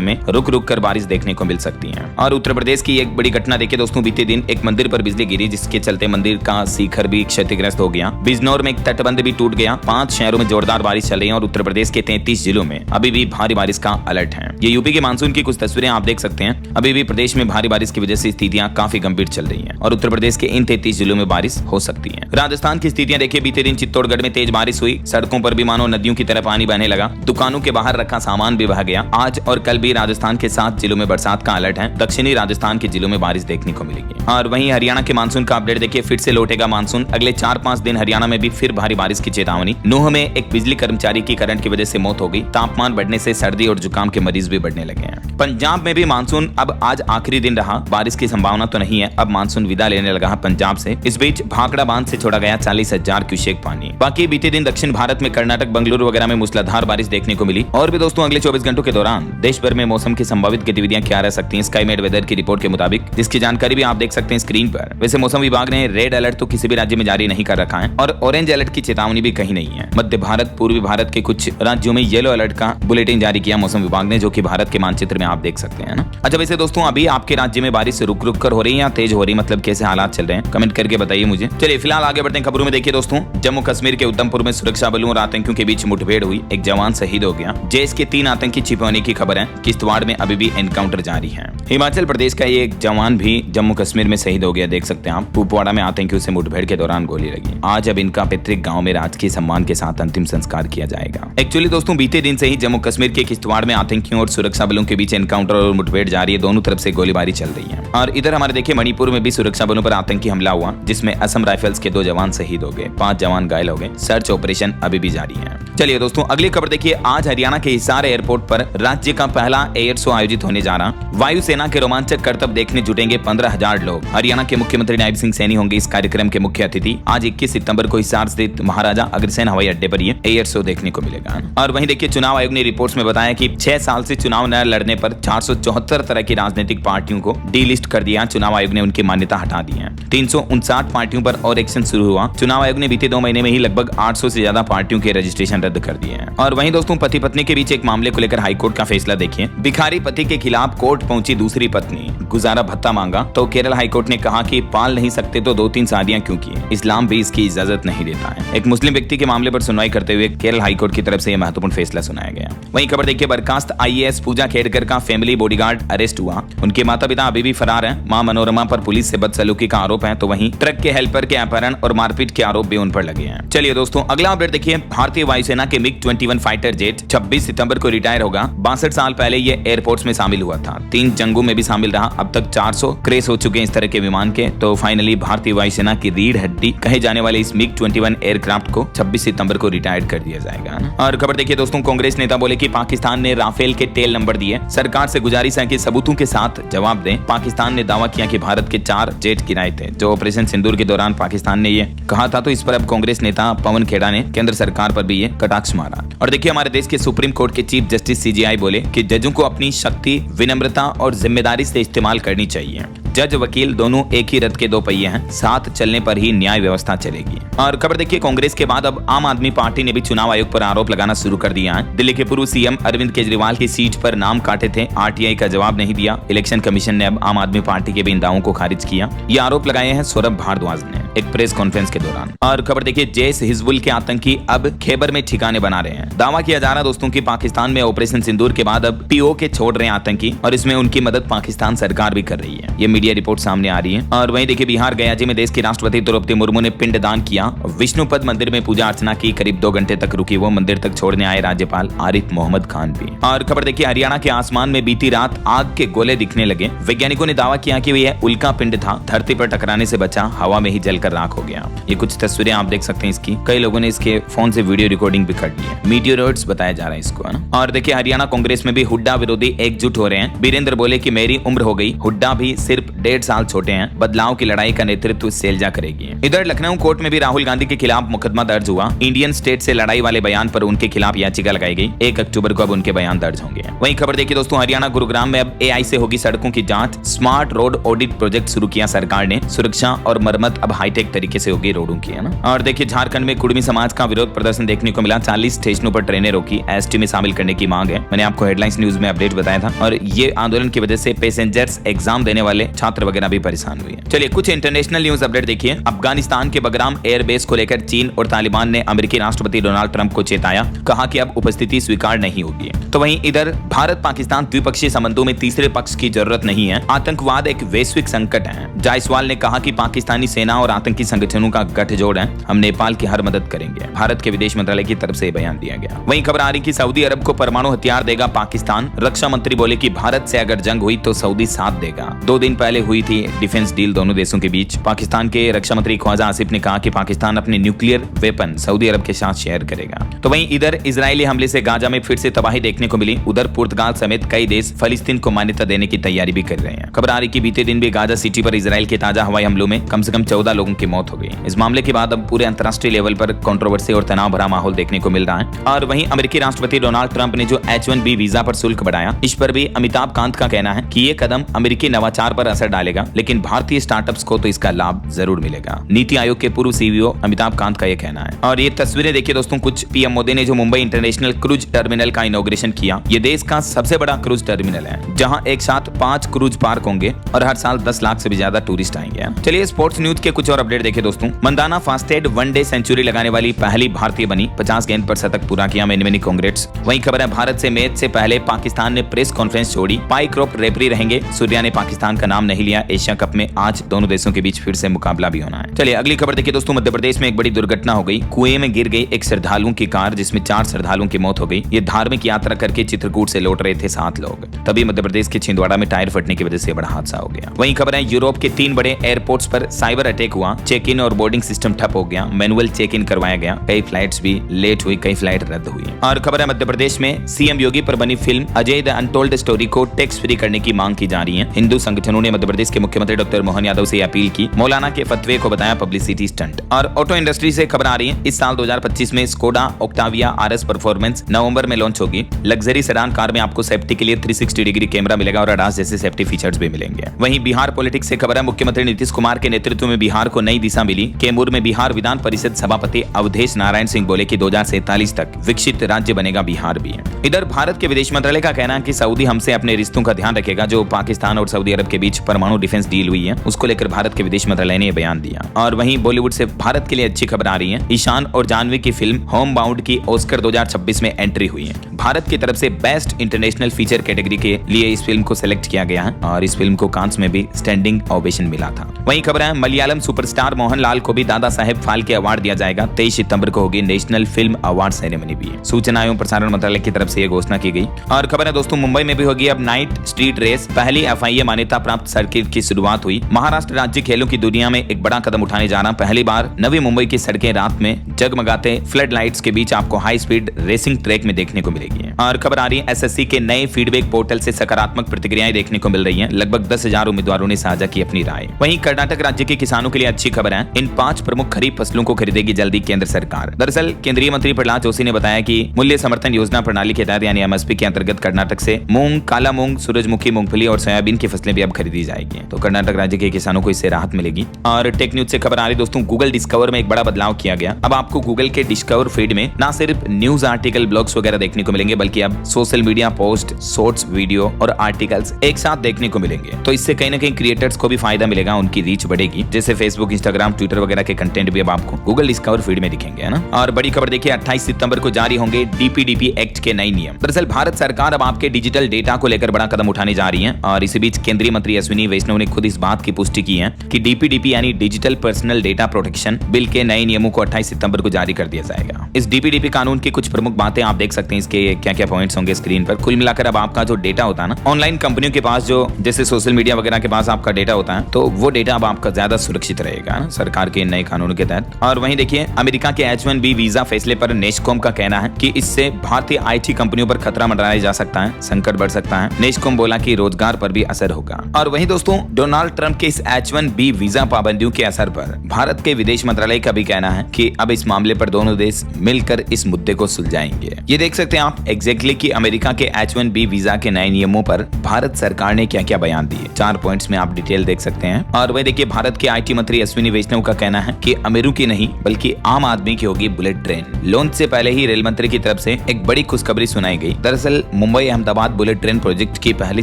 में रुक रुक कर बारिश देखने को मिल सकती है। और उत्तर प्रदेश की एक बड़ी घटना देखिए दोस्तों, बीते दिन एक मंदिर पर बिजली गिरी जिसके चलते मंदिर का शिखर भी क्षतिग्रस्त हो गया। बिजनौर में एक तटबंध भी टूट गया। 5 शहरों में जोरदार बारिश चल रही है और उत्तर प्रदेश के 33 जिलों में अभी भी भारी बारिश का अलर्ट है। ये यूपी के मानसून की कुछ तस्वीरें आप देख सकते हैं। अभी भी प्रदेश में भारी बारिश की वजह से स्थितियां काफी गंभीर चल रही हैं और उत्तर प्रदेश के इन 33 जिलों में बारिश हो सकती है। राजस्थान की स्थितियां देखिए, बीते दिन चित्तौड़गढ़ में तेज बारिश हुई। सड़कों पर भी मानो नदियों की तरह पानी बहने लगा। दुकानों के बाहर रखा सामान भी बह गया। आज और कल भी राजस्थान के 7 जिलों में बरसात का अलर्ट है। दक्षिणी राजस्थान के जिलों में बारिश देखने को मिलेगी। और वहीं हरियाणा के मानसून का अपडेट देखिए, फिर से लौटेगा मानसून। अगले 4-5 दिन हरियाणा में भी फिर भारी बारिश की चेतावनी। नूह में एक बिजली कर्मचारी की करंट की वजह से मौत हो गई। तापमान बढ़ने से सर्दी और जुकाम के मरीज भी बढ़ने लगे हैं। पंजाब में भी मानसून अब आज आखिरी दिन रहा। बारिश की संभावना तो नहीं है। अब मानसून विदा लेने लगा है पंजाब से। इस बीच भाखड़ा बांध से छोड़ा गया 40,000 क्यूसेक पानी। बाकी बीते दिन दक्षिण भारत में कर्नाटक, बंगलुरु वगैरह में मूसलाधार बारिश देखने को मिली। और भी दोस्तों, अगले 24 घंटों के दौरान देश भर में मौसम की संभावित गतिविधियां क्या रह सकती हैं, स्काईमेट वेदर की रिपोर्ट के मुताबिक, जिसकी जानकारी भी आप देख सकते हैं स्क्रीन पर। वैसे मौसम विभाग ने रेड अलर्ट तो किसी भी राज्य में जारी नहीं कर रखा है और ऑरेंज अलर्ट की चेतावनी भी कहीं नहीं है। मध्य भारत, पूर्वी भारत के कुछ राज्यों में येलो अलर्ट का बुलेटिन जारी किया मौसम विभाग ने, जो कि भारत के मानचित्र में आप देख सकते हैं ना। अच्छा, वैसे दोस्तों, अभी आपके राज्य में बारिश रुक रुक कर हो रही है या तेज हो रही, मतलब कैसे हालात चल रहे हैं, कमेंट करके बताइए मुझे। चलिए फिलहाल आगे बढ़ते हैं खबरों में। देखिए दोस्तों, जम्मू कश्मीर के उधमपुर में सुरक्षा बलों और आतंकियों के बीच मुठभेड़ हुई। एक जवान शहीद हो गया। जैश के 3 आतंकी छिपे होने की खबर है। किश्तवाड़ में अभी भी एनकाउंटर जारी है। हिमाचल प्रदेश का एक जवान भी जम्मू कश्मीर में शहीद हो गया। देख सकते हैं आप, कुपवाड़ा में आतंकियों से मुठभेड़ के दौरान गोली लगी। आज अब इनका पैतृक गांव में राजकीय सम्मान के साथ अंतिम संस्कार किया जाएगा। एक्चुअली दोस्तों, बीते दिन से ही जम्मू कश्मीर के किश्तवाड़ में आतंकियों और सुरक्षा बलों के बीच एनकाउंटर और मुठभेड़ जारी है। दोनों तरफ से गोलीबारी चल रही है। और इधर हमारे देखिए, मणिपुर में भी सुरक्षा बलों पर आतंकी हमला हुआ, जिसमें असम राइफल्स के 2 जवान शहीद हो गए। 5 जवान घायल हो गए। सर्च ऑपरेशन अभी भी जारी है। चलिए दोस्तों, अगली खबर देखिए। आज हरियाणा के हिसार एयरपोर्ट पर राज्य का पहला एयर शो आयोजित होने जा रहा। वायुसेना के रोमांचक करतब देखने जुटेंगे 15,000 लोग। हरियाणा के मुख्यमंत्री नायब सिंह सैनी होंगे इस कार्यक्रम के मुख्य अतिथि। आज 21 सितंबर को हिसार स्थित महाराजा अग्रसेन हवाई अड्डे पर ये एयर शो देखने को मिलेगा। और वहीं देखिए, चुनाव आयोग ने रिपोर्ट्स में बताया कि 6 साल से चुनाव न लड़ने पर 474 तरह की राजनीतिक पार्टियों को डीलिस्ट कर दिया। चुनाव आयोग ने उनकी मान्यता हटा दी है। 359 पार्टियों पर और एक्शन शुरू हुआ। चुनाव आयोग ने बीते 2 महीने में ही लगभग 800 से ज्यादा पार्टियों के रजिस्ट्रेशन रद्द कर दिए हैं। और वहीं दोस्तों, पति पत्नी के बीच एक मामले को लेकर हाईकोर्ट का फैसला देखिए। भिखारी पति के खिलाफ कोर्ट पहुंची दूसरी पत्नी, गुजारा भत्ता मांगा तो केरल हाईकोर्ट ने कहा कि पाल नहीं सकते तो 2-3 शादियां क्यों की, इस्लाम भी इसकी इजाजत नहीं देता है। एक मुस्लिम व्यक्ति के मामले पर सुनवाई करते हुए केरल हाईकोर्ट की तरफ से यह महत्वपूर्ण फैसला सुनाया गया। वहीं खबर देखिए, बर्खास्त IAS पूजा खेड़कर का फैमिली बॉडीगार्ड अरेस्ट हुआ। उनके माता पिता अभी भी फरार हैं। मां मनोरमा पर पुलिस से बदसलूकी का आरोप है, तो वहीं ट्रक के हेल्पर के अपहरण और मारपीट के आरोप भी उन पर लगे हैं। चलिए दोस्तों, अगला अपडेट देखिए। भारतीय वायुसेना के MiG-21 फाइटर जेट 26 सितंबर को रिटायर होगा। 62 साल पहले ये एयरपोर्ट्स में शामिल हुआ था। 3 जंगों में भी शामिल रहा। अब तक 400 क्रैश हो चुके हैं इस तरह के विमान के। तो फाइनली भारतीय वायुसेना की रीढ़ हड्डी कहे जाने वाले इस MiG-21 एयरक्राफ्ट को 26 सितंबर को रिटायर कर दिया जाएगा। और खबर देखिए दोस्तों, कांग्रेस नेता बोले कि पाकिस्तान ने राफेल के टेल नंबर दिए। सरकार से गुजारिश है कि सबूतों के साथ जवाब दें। पाकिस्तान ने दावा किया कि भारत के 4 जेट गिराए थे। जो ऑपरेशन सिंदूर के दौरान पाकिस्तान ने ये कहा था, तो इस पर अब कांग्रेस नेता पवन खेड़ा ने केंद्र सरकार पर भी ये कटाक्ष मारा। और देखिए, हमारे देश के सुप्रीम कोर्ट के चीफ जस्टिस CJI बोले कि जजों को अपनी शक्ति, विनम्रता और जिम्मेदारी से इस्तेमाल करनी चाहिए। जज वकील दोनों एक ही रथ के 2 पहिए हैं। साथ चलने पर ही न्याय व्यवस्था चलेगी। और खबर देखिए, कांग्रेस के बाद अब आम आदमी पार्टी ने भी चुनाव आयोग पर आरोप लगाना शुरू कर दिया है। दिल्ली के पूर्व CM अरविंद केजरीवाल की सीट पर नाम काटे थे। RTI का जवाब नहीं दिया। इलेक्शन कमीशन ने अब आम आदमी पार्टी के भी इन दावों को खारिज किया। ये आरोप लगाए हैं सौरभ भारद्वाज ने एक प्रेस कॉन्फ्रेंस के दौरान। और खबर देखिए, जैश हिजबुल के आतंकी अब खैबर में ठिकाने बना रहे हैं। दावा किया जा रहा दोस्तों कि पाकिस्तान में ऑपरेशन सिंदूर के बाद अब POK छोड़ रहे हैं आतंकी, और इसमें उनकी मदद पाकिस्तान सरकार भी कर रही है। ये मीडिया रिपोर्ट सामने आ रही है। और वहीं देखिए बिहार गयाजी में देश के राष्ट्रपति द्रौपदी मुर्मू ने पिंडदान किया। विष्णुपद मंदिर में पूजा अर्चना की। करीब 2 घंटे तक रुकी वो मंदिर तक छोड़ने आए राज्यपाल आरिफ मोहम्मद खान भी। और खबर देखिए हरियाणा के आसमान में बीती रात आग के गोले दिखने लगे। वैज्ञानिकों ने दावा किया कि यह उल्का पिंड था, धरती पर टकराने से बचा, हवा में ही जलकर राख हो गया। ये कुछ तस्वीरें आप देख सकते हैं इसकी। कई लोगों ने इसके फोन से वीडियो रिकॉर्डिंग भी कर ली है। मीटियोरॉइड्स बताया जा रहा है इसको, है ना। और देखिए हरियाणा कांग्रेस में भी हुड्डा विरोधी एकजुट हो रहे हैं। वीरेंद्र बोले कि मेरी उम्र हो गई, हुड्डा भी सिर्फ 1.5 साल छोटे हैं, बदलाव की लड़ाई का नेतृत्व सैलजा करेगी। इधर लखनऊ कोर्ट में भी राहुल गांधी के खिलाफ मुकदमा दर्ज हुआ। इंडियन स्टेट से लड़ाई वाले बयान पर उनके खिलाफ याचिका लगाई गई। 1 अक्टूबर को अब उनके बयान दर्ज होंगे। वहीं खबर देखिए दोस्तों हरियाणा गुरुग्राम में अब AI से होगी सड़कों की जांच। स्मार्ट रोड ऑडिट प्रोजेक्ट शुरू किया सरकार ने। सुरक्षा और मरम्मत अब हाईटेक तरीके से होगी रोडों की, है ना। और देखिए झारखंड में कुर्मी समाज का विरोध प्रदर्शन देखने को मिला। 40 स्टेशनों पर ट्रेनें रोकी। ST में शामिल करने की मांग है। मैंने आपको हेडलाइंस न्यूज में अपडेट बताया था। और ये आंदोलन की वजह से पैसेंजर्स, एग्जाम देने वाले छात्र वगैरह भी परेशान हुए हैं। चलिए कुछ इंटरनेशनल न्यूज अपडेट देखिए। अफगानिस्तान के बगराम एयरबेस को लेकर चीन और तालिबान ने अमेरिकी राष्ट्रपति डोनाल्ड ट्रंप को चेताया। कहा कि अब उपस्थिति स्वीकार नहीं होगी। तो वहीं इधर भारत पाकिस्तान द्विपक्षीय संबंधों में तीसरे पक्ष की जरूरत नहीं है। आतंकवाद एक वैश्विक संकट है। जायसवाल ने कहा कि पाकिस्तानी सेना और आतंकी संगठनों का गठजोड़ है। हम नेपाल की हर मदद करेंगे। भारत के विदेश मंत्रालय की तरफ से बयान दिया गया। वहीं खबर आ रही कि सऊदी अरब को परमाणु हथियार देगा पाकिस्तान। रक्षा मंत्री बोले कि भारत से अगर जंग हुई तो सऊदी साथ देगा। 2 दिन पहले हुई थी डिफेंस डील दोनों देशों के बीच। पाकिस्तान के रक्षा मंत्री ख्वाजा आसिफ ने कहा कि पाकिस्तान अपने न्यूक्लियर वेपन सऊदी अरब के साथ शेयर करेगा। तो वहीं इधर इजरायली हमले से गाजा में फिर से तबाही देखने को मिली। उधर पुर्तगाल समेत कई देश फिलिस्तीन को मान्यता देने की तैयारी भी कर रहे हैं। खबर आ रही कि बीते दिन भी गाजा सिटी पर इजराइल के ताजा हवाई हमलों में कम से कम 14 लोगों की मौत हो गई। इस मामले के बाद अब पूरे अंतर्राष्ट्रीय लेवल पर कंट्रोवर्सी और तनाव भरा माहौल देखने को मिल रहा है। और वहीं अमेरिकी राष्ट्रपति डोनाल्ड ट्रंप ने जो H-1B वीजा पर शुल्क बढ़ाया, इस पर भी अमिताभ कांत का कहना है कि ये कदम अमेरिकी नवाचार पर असर डालेगा, लेकिन भारतीय स्टार्टअप्स को तो इसका लाभ जरूर मिलेगा। नीति आयोग के पूर्व CEO अमिताभ कांत का यह कहना है। और ये तस्वीरें देखिए दोस्तों, कुछ PM मोदी ने जो मुंबई इंटरनेशनल क्रूज टर्मिनल का इनॉग्रेशन किया। ये देश का सबसे बड़ा क्रूज टर्मिनल है, जहां एक साथ 5 क्रूज पार्क होंगे और हर साल 10 लाख से भी ज्यादा टूरिस्ट आएंगे। चलिए स्पोर्ट्स न्यूज के कुछ और अपडेट देखिए दोस्तों। मंदाना फास्टेड 1 डे सेंचुरी लगाने वाली पहली भारतीय बनी। 50 गेंद पर शतक पूरा किया। Many congrats. वहीं खबर है भारत से मैच से पहले पाकिस्तान ने प्रेस कॉन्फ्रेंस छोड़ी। पाई क्रॉप रेफरी रहेंगे। सूर्या ने पाकिस्तान का नाम नहीं लिया। एशिया कप में आज दोनों देशों के बीच फिर से मुकाबला भी होना है। चलिए अगली खबर देखिए दोस्तों। मध्य प्रदेश में एक बड़ी दुर्घटना हो गई। कुएं में गिर गई एक श्रद्धालुओं की कार, जिसमें 4 श्रद्धालुओं की मौत हो गई। ये धार्मिक यात्रा करके चित्रकूट से लौट रहे थे 7 लोग। तभी मध्य प्रदेश के छिंदवाड़ा में टायर फटने की वजह से बड़ा हादसा हो गया। वहीं खबर है यूरोप के 3 बड़े एयरपोर्ट्स पर साइबर अटैक हुआ। चेक इन और बोर्डिंग सिस्टम ठप हो गया। मैनुअल चेक इन करवाया गया। कई फ्लाइट्स भी लेट हुई, कई फ्लाइट रद्द हुई। और खबर है मध्य प्रदेश में CM योगी पर बनी film Ajay the untold story को टैक्स फ्री करने की मांग की जा रही है। हिंदू संगठनों ने मध्य प्रदेश के मुख्यमंत्री डॉक्टर मोहन यादव से अपील की। मौलाना के फतवे को बताया पब्लिसिटी स्टंट। और ऑटो इंडस्ट्री से खबर आ रही है, इस साल 2025 में स्कोडा ऑक्टाविया RS परफॉर्मेंस नवंबर में लॉन्च होगी। लग्जरी सेडान कार में आपको सेफ्टी के लिए 360 डिग्री कैमरा मिलेगा और ADAS जैसे सेफ्टी फीचर्स भी मिलेंगे। वहीं बिहार पॉलिटिक्स से खबर है, मुख्यमंत्री नीतीश कुमार के नेतृत्व में बिहार को नई दिशा मिली। कैमूर में बिहार विधान परिषद सभापति अवधेश नारायण सिंह बोले कि 2047 तक विकसित राज्य बनेगा बिहार भी। इधर भारत के विदेश मंत्रालय का कहना है कि सऊदी हमसे अपने रिश्तों का ध्यान रखेगा। जो पाकिस्तान और सऊदी अरब के बीच परमाणु डिफेंस डील हुई है, उसको लेकर भारत के विदेश मंत्रालय ने बयान दिया। और वहीं बॉलीवुड से भारत के लिए अच्छी खबर आ रही है। ईशान और जानवी की फिल्म होम बाउंड की ऑस्कर 2026 में एंट्री हुई है। भारत की तरफ से बेस्ट इंटरनेशनल फीचर कैटेगरी के लिए इस फिल्म को सिलेक्ट किया गया है और इस फिल्म को कांस में भी स्टैंडिंग ओवेशन मिला था। वहीं खबर है मलयालम सुपरस्टार मोहनलाल को भी दादा साहेब फाल्के अवार्ड दिया जाएगा। 23 सितंबर को होगी नेशनल फिल्म अवार्ड सेरेमनी भी। सूचना एवं प्रसारण मंत्रालय की तरफ से यह घोषणा की गई। और खबर है दोस्तों, मुंबई में भी होगी अब नाइट स्ट्रीट रेस। पहली FIA मान्यता प्राप्त सर्किट की शुरुआत हुई। महाराष्ट्र राज्य खेलों की दुनिया में एक बड़ा कदम उठाने जा रहा। पहली बार नवी मुंबई की सड़कें रात में जगमगाते फ्लड लाइट्स के बीच आपको हाई स्पीड रेसिंग ट्रैक में देखने को मिलेगी। और खबर आ रही है SSC के नए फीडबैक पोर्टल से सकारात्मक प्रतिक्रियाएं देखने को मिल रही हैं। लगभग 10,000 उम्मीदवारों ने साझा की अपनी राय। वहीं कर्नाटक राज्य के किसानों के लिए अच्छी खबर है। इन 5 प्रमुख खरीफ फसलों को खरीदेगी जल्दी केंद्र सरकार। दरअसल केंद्रीय मंत्री प्रहलाद जोशी ने बताया कि मूल्य समर्थन योजना प्रणाली के तहत यानी MSP के अंतर्गत कर्नाटक से मूंग, काला मूंग, सूरजमुखी, मूंगफली और सोयाबीन की फसलें भी अब खरीदी जाएगी। तो कर्नाटक राज्य के किसानों को इससे राहत मिलेगी। और टेक न्यूज से खबर आ रही दोस्तों, गूगल डिस्कवर में एक बड़ा बदलाव किया गया। अब आपको गूगल के डिस्कवर फीड में ना सिर्फ न्यूज आर्टिकल, ब्लॉग्स वगैरह देखने को मिलेंगे, बल्कि अब social media post, shorts video और आर्टिकल्स एक साथ देखने को मिलेंगे। तो इससे कहीं ना कहीं क्रिएटर्स को भी फायदा मिलेगा, उनकी रीच बढ़ेगी। जैसे फेसबुक, इंस्टाग्राम, ट्विटर वगैरह के कंटेंट भी अब आपको गूगल डिस्कवर फीड में दिखेंगे, है ना। और बड़ी खबर देखिए, 28 सितंबर को जारी होंगे डीपीडीपी एक्ट के नए नियम। दरअसल भारत सरकार अब आपके डिजिटल डेटा को लेकर बड़ा कदम उठाने जा रही है और इसी बीच केंद्रीय मंत्री अश्विनी वैष्णव ने खुद इस बात की पुष्टि की है कि डीपीडीपी यानी digital personal data protection bill के नए नियमों को 28 सितंबर को जारी कर दिया जाएगा। इस डीपीडीपी कानून की कुछ प्रमुख बातें आप देख सकते हैं, इसके क्या क्या पॉइंट्स होंगे स्क्रीन पर। कुल मिलाकर अब आपका जो डेटा होता है ना, ऑनलाइन कंपनियों के पास, जो जैसे सोशल मीडिया वगैरह के पास आपका डेटा होता है, तो वो डेटा अब आपका ज्यादा सुरक्षित रहेगा सरकार के नए कानूनों के तहत। और वहीं देखिए, अमेरिका के H-1B वीजा फैसले पर नेस्कॉम का कहना है कि इससे भारतीय आईटी कंपनियों पर खतरा मंडराया जा सकता है, संकट बढ़ सकता है। नेस्कॉम बोला कि रोजगार पर भी असर होगा। और वहीं दोस्तों, डोनाल्ड ट्रंप के इस H-1B वीजा पाबंदियों के असर पर भारत के विदेश मंत्रालय का भी कहना है कि अब इस मामले पर दोनों देश मिलकर इस मुद्दे को सुलझाएंगे। ये देख सकते हैं आप एग्जैक्टली कि अमेरिका के H-1B वीजा के नए नियमों पर भारत सरकार ने क्या क्या बयान दिए। 4 पॉइंट्स में आप डिटेल देख सकते हैं। और वह देखिए, भारत के आईटी मंत्री अश्विनी वैष्णव का कहना है कि अमीरों की नहीं बल्कि आम आदमी की होगी बुलेट ट्रेन। लॉन्च से पहले ही रेल मंत्री की तरफ से एक बड़ी खुशखबरी सुनाई गई। दरअसल Mumbai Ahmedabad bullet train project की पहली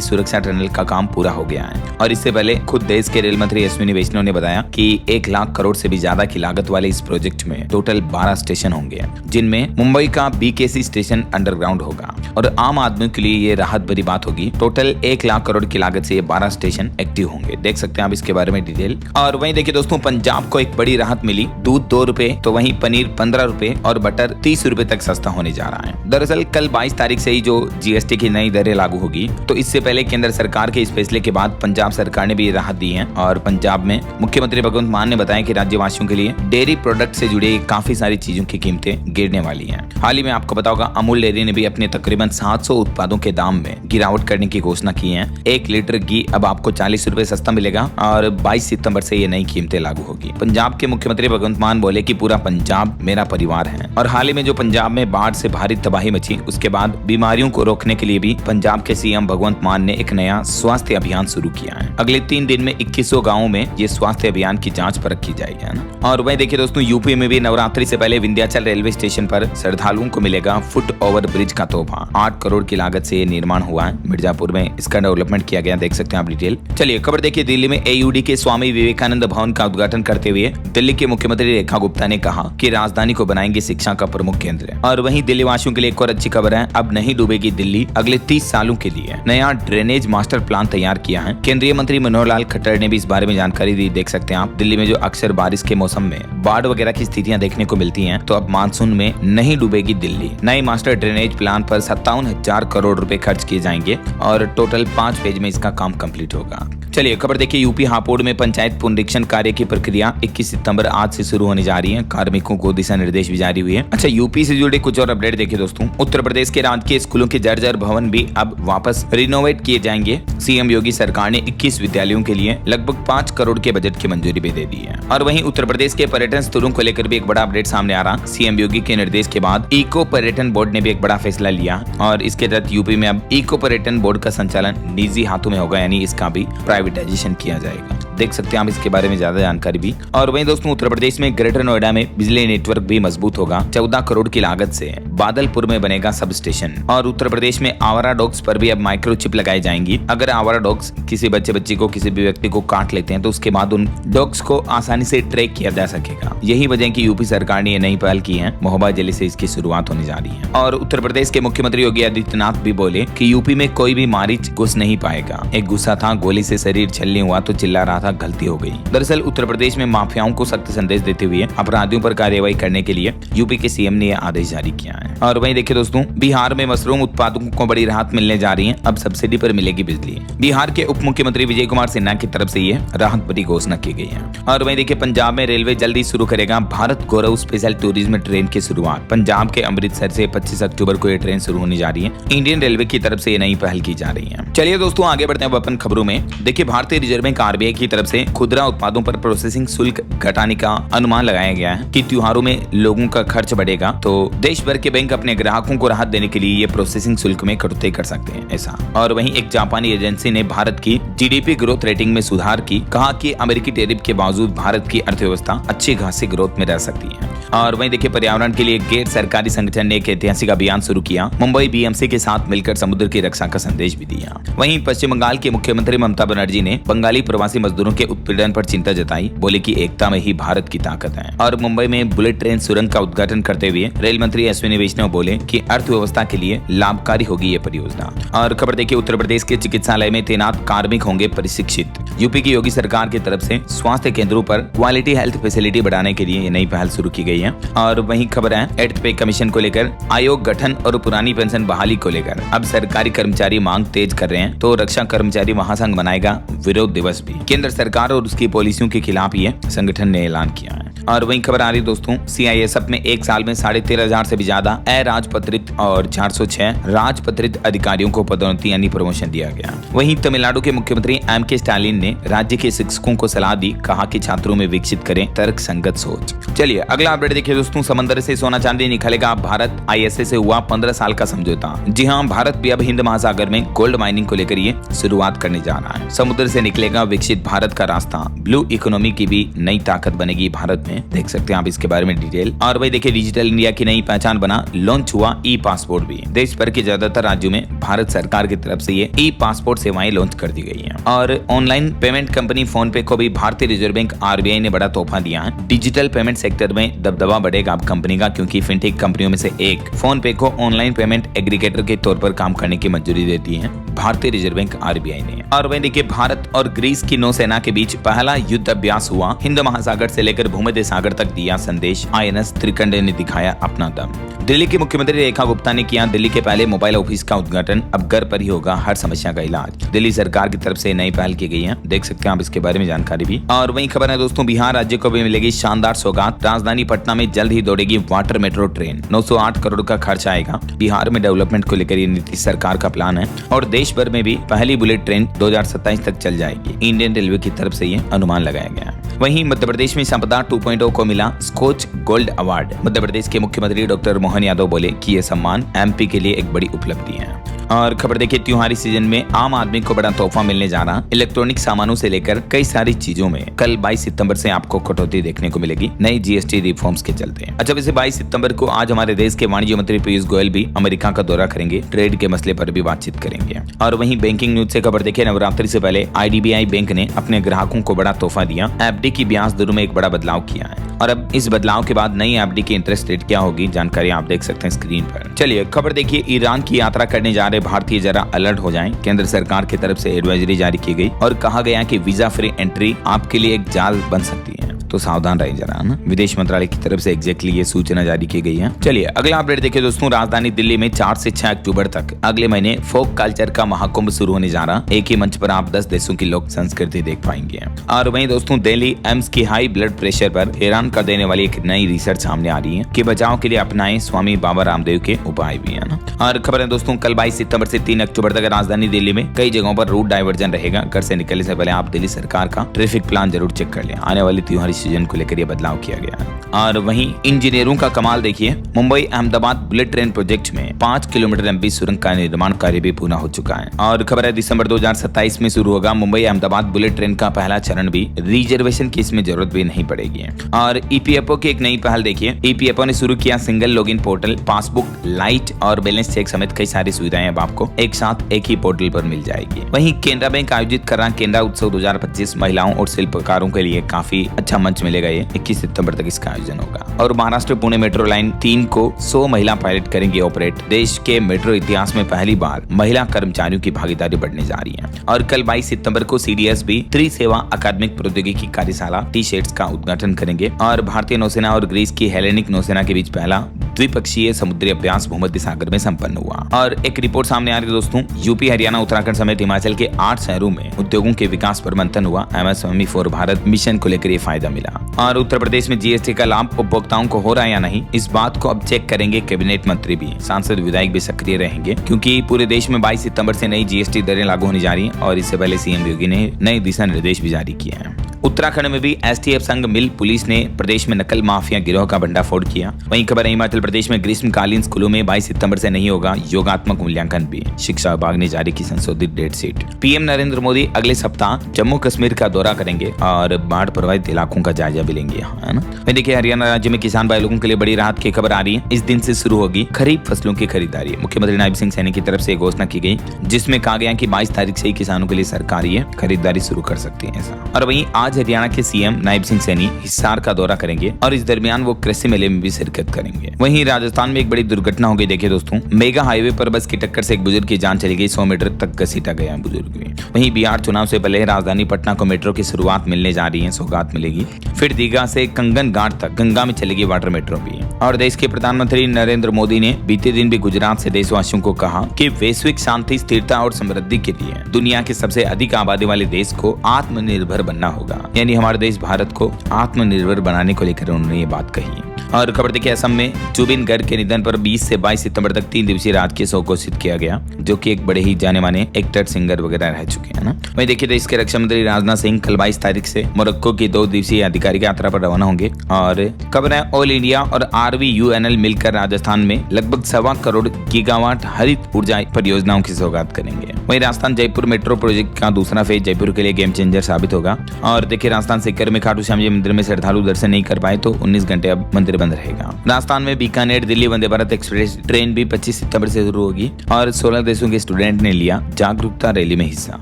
सुरक्षा टनल का काम पूरा हो गया है। और इससे पहले खुद देश के रेल मंत्री अश्विनी वैष्णव ने बताया कि 1 लाख करोड़ से भी ज्यादा की लागत वाले इस प्रोजेक्ट में टोटल 12 स्टेशन होंगे, जिनमें मुंबई का BKC स्टेशन अंडरग्राउंड होगा। और आम आदमी के लिए ये राहत भरी बात होगी। टोटल 1 लाख करोड़ की लागत से ये 12 स्टेशन एक्टिव होंगे। देख सकते हैं आप इसके बारे में डिटेल। और वहीं देखिए दोस्तों, पंजाब को एक बड़ी राहत मिली। दूध 2 रुपए तो वहीं पनीर 15 रुपए और बटर 30 रुपए तक सस्ता होने जा रहा है। दरअसल कल 22 तारीख से ही जो GST की नई दरें लागू होगी, तो इससे पहले केंद्र सरकार के इस फैसले के बाद पंजाब सरकार ने भी राहत दी है। और पंजाब में मुख्यमंत्री भगवंत मान ने बताया कि राज्यवासियों के लिए डेयरी प्रोडक्ट से जुड़े काफी सारी चीजों की कीमतें गिरने वाली हैं। हाल ही में आपको पता होगा, अमूल डेयरी ने भी अपने तकरीबन 700 उत्पादों के दाम में गिरावट करने की घोषणा की है। 1 लीटर घी अब आपको 40 रुपए सस्ता मिलेगा और 22 सितंबर से ये नई कीमतें लागू होगी। पंजाब के मुख्यमंत्री भगवंत मान बोले कि पूरा पंजाब मेरा परिवार है। और हाल ही में जो पंजाब में बाढ़ से भारी तबाही मची, उसके बाद बीमारियों को रोकने के लिए भी पंजाब के CM भगवंत मान ने एक नया स्वास्थ्य अभियान शुरू किया है। अगले 3 दिन में 2100 गाँवों में ये स्वास्थ्य अभियान की जाँच परख की जाएगी, है ना। और वहीं देखिए दोस्तों, यूपी में भी नवरात्रि से पहले विंध्याचल रेलवे स्टेशन पर श्रद्धालुओं को मिलेगा फुट ओवर ब्रिज का तोहफा। 8 करोड़ की लागत से ये निर्माण हुआ है। मिर्जापुर में इसका डेवलपमेंट किया गया, देख सकते हैं आप डिटेल। चलिए खबर देखिए, दिल्ली में AUD के स्वामी विवेकानंद भवन का उद्घाटन करते हुए दिल्ली के मुख्यमंत्री रेखा गुप्ता ने कहा कि राजधानी को बनाएंगे शिक्षा का प्रमुख केंद्र। और वहीं दिल्ली वासियों के लिए एक और अच्छी खबर है, अब नहीं डूबेगी दिल्ली अगले 30 सालों के लिए। नया ड्रेनेज मास्टर प्लान तैयार किया है। केंद्रीय मंत्री मनोहर लाल खट्टर ने भी इस बारे में जानकारी दी। देख सकते हैं आप, दिल्ली में जो अक्सर बारिश के मौसम में बाढ़ वगैरह की स्थितियां देखने को मिलती हैं, तो अब मानसून में नहीं डूबेगी दिल्ली। नए मास्टर ड्रेनेज प्लान पर 57,000 करोड़ रुपए खर्च किए जाएंगे और टोटल 5 फेज में इसका काम कंप्लीट होगा। चलिए खबर देखिए, यूपी हापुड़ में पंचायत पुनरीक्षण कार्य की प्रक्रिया 21 सितंबर आज से शुरू होने जा रही है। कार्मिकों को दिशा निर्देश भी जारी हुए हैं। अच्छा, यूपी से जुड़े कुछ और अपडेट देखिए दोस्तों। उत्तर प्रदेश के राजकीय स्कूलों के जर्जर भवन भी अब वापस रिनोवेट किए जाएंगे। CM योगी सरकार ने 21 विद्यालयों के लिए लगभग 5 करोड़ के बजट की मंजूरी भी दे दी है। और वहीं उत्तर प्रदेश के पर्यटन स्थलों को लेकर भी एक बड़ा अपडेट सामने आ रहा। CM योगी के निर्देश के बाद इको पर्यटन बोर्ड ने भी एक बड़ा फैसला लिया और इसके तहत यूपी में अब इको पर्यटन बोर्ड का संचालन निजी हाथों में होगा, यानी इसका भी प्राइवेटाइजेशन किया जाएगा। देख सकते हैं आप इसके बारे में ज्यादा जानकारी भी। और वहीं दोस्तों, उत्तर प्रदेश में ग्रेटर नोएडा में बिजली नेटवर्क भी मजबूत होगा। 14 करोड़ की लागत से बादलपुर में बनेगा सब स्टेशन। और उत्तर प्रदेश में आवारा डॉग्स पर भी अब माइक्रोचिप लगाई जाएंगी। अगर आवारा डॉग्स किसी बच्ची को, किसी भी व्यक्ति को काट लेते हैं, तो उसके बाद उन डॉग्स को आसानी से ट्रैक किया जा सकेगा। यही वजह की यूपी सरकार ने ये नई पहल की है। महोबा जिले से इसकी शुरुआत होने जा रही है। और उत्तर प्रदेश के मुख्यमंत्री योगी आदित्यनाथ भी बोले कि यूपी में कोई भी मारिच घुस नहीं पाएगा। एक गुस्सा था, गोली से शरीर छलनी हुआ तो चिल्ला रहा था, गलती हो गई। दरअसल उत्तर प्रदेश में माफियाओं को सख्त संदेश देते हुए अपराधियों पर कार्रवाई करने के लिए यूपी के CM ने यह आदेश जारी किया है। और वहीं देखिए दोस्तों, बिहार में मशरूम उत्पादकों को बड़ी राहत मिलने जा रही है। अब सब्सिडी पर मिलेगी बिजली। बिहार के उप मुख्यमंत्री विजय कुमार सिन्हा की तरफ से यह राहत भरी घोषणा की गई है। और वहीं देखिए, पंजाब में रेलवे जल्दी शुरू करेगा भारत गौरव स्पेशल टूरिज्म ट्रेन की शुरुआत। पंजाब के अमृतसर से 25 अक्टूबर को यह ट्रेन शुरू होने जा रही है। इंडियन रेलवे की तरफ से ये नई पहल की जा रही है। चलिए दोस्तों, आगे बढ़ते हैं अपन खबरों में। देखिए, भारतीय रिजर्व बैंक RBI की तरफ से खुदरा उत्पादों पर प्रोसेसिंग शुल्क घटाने का अनुमान लगाया गया है कि त्योहारों में लोगों का खर्च बढ़ेगा, तो देश भर के बैंक अपने ग्राहकों को राहत देने के लिए ये प्रोसेसिंग शुल्क में कटौती कर सकते हैं, ऐसा। और वहीं एक जापानी एजेंसी ने भारत की GDP ग्रोथ रेटिंग में सुधार की। कहा कि अमेरिकी टैरिफ के बावजूद भारत की अर्थव्यवस्था अच्छी खासी ग्रोथ में रह सकती है। और वहीं देखिए पर्यावरण के लिए गैर सरकारी संगठन ने एक ऐतिहासिक अभियान शुरू किया। मुंबई बीएमसी के साथ मिलकर समुद्र की रक्षा का संदेश भी दिया। वहीं पश्चिम बंगाल की मुख्यमंत्री ममता बनर्जी ने बंगाली प्रवासी मजदूरों के उत्पीड़न पर चिंता जताई। बोले कि एकता में ही भारत की ताकत है। और मुंबई में बुलेट ट्रेन सुरंग का उद्घाटन करते हुए रेल मंत्री अश्विनी वैष्णव बोले कि अर्थव्यवस्था के लिए लाभकारी होगी ये परियोजना। और खबर देखिए उत्तर प्रदेश के चिकित्सालय में तैनात कार्मिक होंगे प्रशिक्षित। यूपी की योगी सरकार की तरफ से स्वास्थ्य केंद्रों पर क्वालिटी हेल्थ फैसिलिटी बढ़ाने के लिए ये नई पहल शुरू की गई है। और वहीं खबर है 8th पे कमीशन को लेकर आयोग गठन और पुरानी पेंशन बहाली को लेकर अब सरकारी कर्मचारी मांग तेज कर रहे हैं, तो रक्षा कर्मचारी महासंघ मनाएगा विरोध दिवस भी। केंद्र सरकार और उसकी पॉलिसियों के खिलाफ ये संगठन ने ऐलान किया है। और वहीं खबर आ रही दोस्तों CISF में एक साल में 13,500 से भी ज्यादा अराजपत्रित और 406 राजपत्रित अधिकारियों को पदोन्नति यानी प्रमोशन दिया गया। वहीं तमिलनाडु के मुख्यमंत्री M.K. स्टालिन ने राज्य के शिक्षकों को सलाह दी, कहा कि छात्रों में विकसित करें तर्क संगत सोच। चलिए अगला अपडेट देखिए दोस्तों, समंदर से सोना चांदी निकालेगा भारत, ISA से हुआ 15 साल का समझौता। जी हाँ, भारत भी अब हिंद महासागर में गोल्ड माइनिंग को लेकर ये शुरुआत करने जा रहा है। समुद्र से निकलेगा विकसित भारत का रास्ता, ब्लू इकोनॉमी की भी नई ताकत बनेगी भारत में। देख सकते हैं आप इसके बारे में डिटेल। और वही देखिए डिजिटल इंडिया की नई पहचान बना, लॉन्च हुआ ई-पासपोर्ट भी। देश भर के ज्यादातर राज्यों में भारत सरकार की तरफ से ये ई-पासपोर्ट सेवाएं लॉन्च कर दी गई हैं। और ऑनलाइन पेमेंट कंपनी फोन पे को भी भारतीय रिजर्व बैंक RBI ने बड़ा तोहफा दिया है। डिजिटल पेमेंट सेक्टर में दबदबा बढ़ेगा अब कंपनी का, क्योंकि फिनटेक कंपनियों में से एक फोन पे को ऑनलाइन पेमेंट एग्रीगेटर के तौर पर काम करने की मंजूरी देती है भारतीय रिजर्व बैंक RBI ने। और वहीं देखिए भारत और ग्रीस की नौसेना के बीच पहला युद्ध अभ्यास हुआ। हिंद महासागर से लेकर भूमध्य सागर तक दिया संदेश, INS त्रिकंड ने दिखाया अपना दम। दिल्ली की मुख्यमंत्री रेखा गुप्ता ने किया दिल्ली के पहले मोबाइल ऑफिस का उद्घाटन, अब घर पर ही होगा हर समस्या का इलाज। दिल्ली सरकार की तरफ से नई पहल की गई है, देख सकते हैं आप इसके बारे में जानकारी भी। और वहीं खबर है दोस्तों बिहार राज्य को भी मिलेगी शानदार सौगात, राजधानी पटना में जल्द ही दौड़ेगी वाटर मेट्रो ट्रेन। 908 करोड़ का खर्च आएगा। बिहार में डेवलपमेंट को लेकर ये नीतीश सरकार का प्लान है। और देश भर में भी पहली बुलेट ट्रेन 2027 तक चल जाएगी। इंडियन रेलवे की तरफ से ये अनुमान लगाया गया है। वहीं मध्य प्रदेश में संपदा 2.0 को मिला scotch gold award. Madhya Pradesh के मुख्यमंत्री डॉक्टर मोहन यादव बोले कि यह सम्मान MP के लिए एक बड़ी उपलब्धि है। और खबर देखिए त्योहारी सीजन में आम आदमी को बड़ा तोहफा मिलने जा रहा। इलेक्ट्रॉनिक सामानों से लेकर कई सारी चीजों में कल 22 सितंबर से आपको कटौती देखने को मिलेगी नई GST रिफॉर्म्स के चलते। अच्छा वैसे 22 सितंबर को आज हमारे देश के वाणिज्य मंत्री पीयूष गोयल भी अमेरिका का दौरा करेंगे, ट्रेड के मसले पर भी बातचीत करेंगे। और वहीं बैंकिंग न्यूज से खबर देखिए नवरात्रि से पहले IDBI बैंक ने अपने ग्राहकों को बड़ा तोहफा दिया। FD की ब्याज दरों में एक बड़ा बदलाव किया है। और अब इस बदलाव के बाद नई FD की इंटरेस्ट रेट क्या होगी, जानकारी आप देख सकते हैं स्क्रीन पर। चलिए खबर देखिए ईरान की यात्रा करने जा रहे भारतीय जरा अलर्ट हो जाएं। केंद्र सरकार की तरफ से एडवाइजरी जारी की गई और कहा गया कि वीजा फ्री एंट्री आपके लिए एक जाल बन सकती है, तो सावधान रहिए जरा ना। विदेश मंत्रालय की तरफ से एग्जैक्टली ये सूचना जारी की गई है। चलिए अगला अपडेट देखिए दोस्तों, राजधानी दिल्ली में 4 से 6 अक्टूबर तक अगले महीने फोक कल्चर का महाकुंभ शुरू होने जा रहा। एक ही मंच पर आप 10 देशों की लोक संस्कृति देख पाएंगे। और वहीं दोस्तों दिल्ली एम्स की हाई ब्लड प्रेशर पर हैरान कर देने वाली एक नई रिसर्च सामने आ रही है कि बचाव के लिए अपनाएं स्वामी बाबा रामदेव के उपाय भी है ना। और खबर है दोस्तों कल 22 सितंबर से 3 अक्टूबर तक राजधानी दिल्ली में कई जगहों पर रूट डाइवर्जन रहेगा। घर से निकलने से पहले आप दिल्ली सरकार का ट्रैफिक प्लान जरूर चेक कर लें। आने वाली त्योहारी सीजन को लेकर बदलाव किया गया है। और वहीं इंजीनियरों का कमाल देखिए, Mumbai Ahmedabad bullet train project में 5 किलोमीटर लंबी सुरंग का निर्माण कार्य भी पूरा हो चुका है। और खबर है दिसंबर 2027 में शुरू होगा मुंबई अहमदाबाद बुलेट ट्रेन का पहला चरण भी। रिजर्वेशन की इसमें जरूरत भी नहीं पड़ेगी। और EPFO की एक नई पहल देखिए, EPFO ने शुरू किया single login portal, passbook, light और बैलेंस चेक समेत कई सारी सुविधाएं अब आपको एक साथ एक ही पोर्टल पर मिल जाएगी। वहीं केनरा बैंक आयोजित कर रहा केनरा उत्सव 2025 महिलाओं और शिल्पकारों के लिए काफी अच्छा मंच मिलेगा। ये 21 सितंबर तक इसका आयोजन होगा। और महाराष्ट्र पुणे मेट्रो लाइन 3 को 100 महिला पायलट करेंगे ऑपरेट। देश के मेट्रो इतिहास में पहली बार महिला कर्मचारियों की भागीदारी बढ़ने जा रही है। और कल 22 सितंबर को CDS भी त्रिसेवा अकादमिक प्रौद्योगिकी कार्यशाला टी-शर्ट्स का उद्घाटन करेंगे। और भारतीय नौसेना और ग्रीस की हेलेनिक नौसेना के बीच पहला द्विपक्षीय समुद्री अभ्यास भूमध्य सागर में संपन्न हुआ। और एक रिपोर्ट सामने आ रही है दोस्तों, यूपी, हरियाणा, उत्तराखंड समेत हिमाचल के 8 शहरों में उद्योगों के विकास पर मंथन हुआ। MSME फॉर भारत मिशन को लेकर ये फायदा मिला। और उत्तर प्रदेश में GST का लाभ उपभोक्ताओं को हो रहा है या नहीं, इस बात को अब चेक करेंगे कैबिनेट मंत्री भी, सांसद विधायक भी सक्रिय रहेंगे, क्योंकि पूरे देश में 22 सितंबर से नई GST दरें लागू होने जा रही हैं। और इससे पहले CM योगी ने नए दिशा निर्देश भी जारी किए हैं। उत्तराखंड में भी एसटीएफ संग मिल पुलिस ने प्रदेश में नकल माफिया गिरोह का भंडाफोड़ किया। वहीं खबर है हिमाचल प्रदेश में ग्रीष्मकालीन स्कूलों में 22 सितंबर से नहीं होगा योगात्मक मूल्यांकन भी, शिक्षा विभाग ने जारी की संशोधित date sheet. PM Narendra Modi अगले सप्ताह जम्मू कश्मीर का दौरा करेंगे और बाढ़ प्रभावित इलाकों का जायजा भी लेंगे, है ना। वहीं देखिए हरियाणा राज्य में किसान भाई लोगों के लिए बड़ी राहत की खबर आ रही है। इस दिन से शुरू होगी खरीफ फसलों की खरीदारी। मुख्यमंत्री नायब सिंह सैनी की तरफ से घोषणा की गई, जिसमें कहा गया कि 22 तारीख से ही किसानों के लिए सरकार ये खरीदारी शुरू कर सकती है ऐसा। और वहीं आज हरियाणा के सीएम नायब सिंह सैनी हिसार का दौरा करेंगे और इस दरमियान वो कृषि मेले में भी शिरकत करेंगे। वहीं राजस्थान में एक बड़ी दुर्घटना हो गई। देखिए दोस्तों, मेगा हाईवे पर बस की टक्कर से एक बुजुर्ग की जान चली गई, 100 मीटर तक घसीटा गया बुजुर्ग भी। वहीं बिहार चुनाव से पहले राजधानी पटना को मेट्रो की शुरुआत मिलने जा रही है, सौगात मिलेगी। फिर दीघा से कंगन घाट तक गंगा में चलेगी वाटर मेट्रो भी। और देश के प्रधानमंत्री नरेंद्र मोदी ने बीते दिन भी गुजरात से देशवासियों को कहा कि वैश्विक शांति, स्थिरता और समृद्धि के लिए दुनिया के सबसे अधिक आबादी वाले देश को आत्मनिर्भर बनना होगा। यानी हमारे देश भारत को आत्मनिर्भर बनाने को लेकर उन्होंने ये बात कही। और खबर देखिए, असम में जुबिन गर्ग के निधन पर 20 से 22 सितंबर तक 3 दिवसीय राजकीय शोक घोषित किया गया, जो कि एक बड़े ही जाने माने एक्टर, सिंगर वगैरह रह चुके हैं ना। वहीं देखिए देश के रक्षा मंत्री राजनाथ सिंह कल 22 तारीख से मोरक्को की 2 दिवसीय आधिकारिक यात्रा पर रवाना होंगे। और खबर है ऑल इंडिया और RVUNL मिलकर राजस्थान में लगभग 1.25 करोड़ गीगावाट हरित ऊर्जा परियोजनाओं की सौगात करेंगे। वहीं राजस्थान जयपुर मेट्रो प्रोजेक्ट का दूसरा फेज जयपुर के लिए गेम चेंजर साबित होगा। और देखिए राजस्थान सीकर में खाटू श्याम जी मंदिर में श्रद्धालु दर्शन नहीं कर पाए तो 19 घंटे अब मंदिर बंद रहेगा। राजस्थान में बीकानेर दिल्ली वंदे भारत एक्सप्रेस ट्रेन भी 25 सितंबर से शुरू होगी और 16 देशों के स्टूडेंट ने लिया जागरूकता रैली में हिस्सा।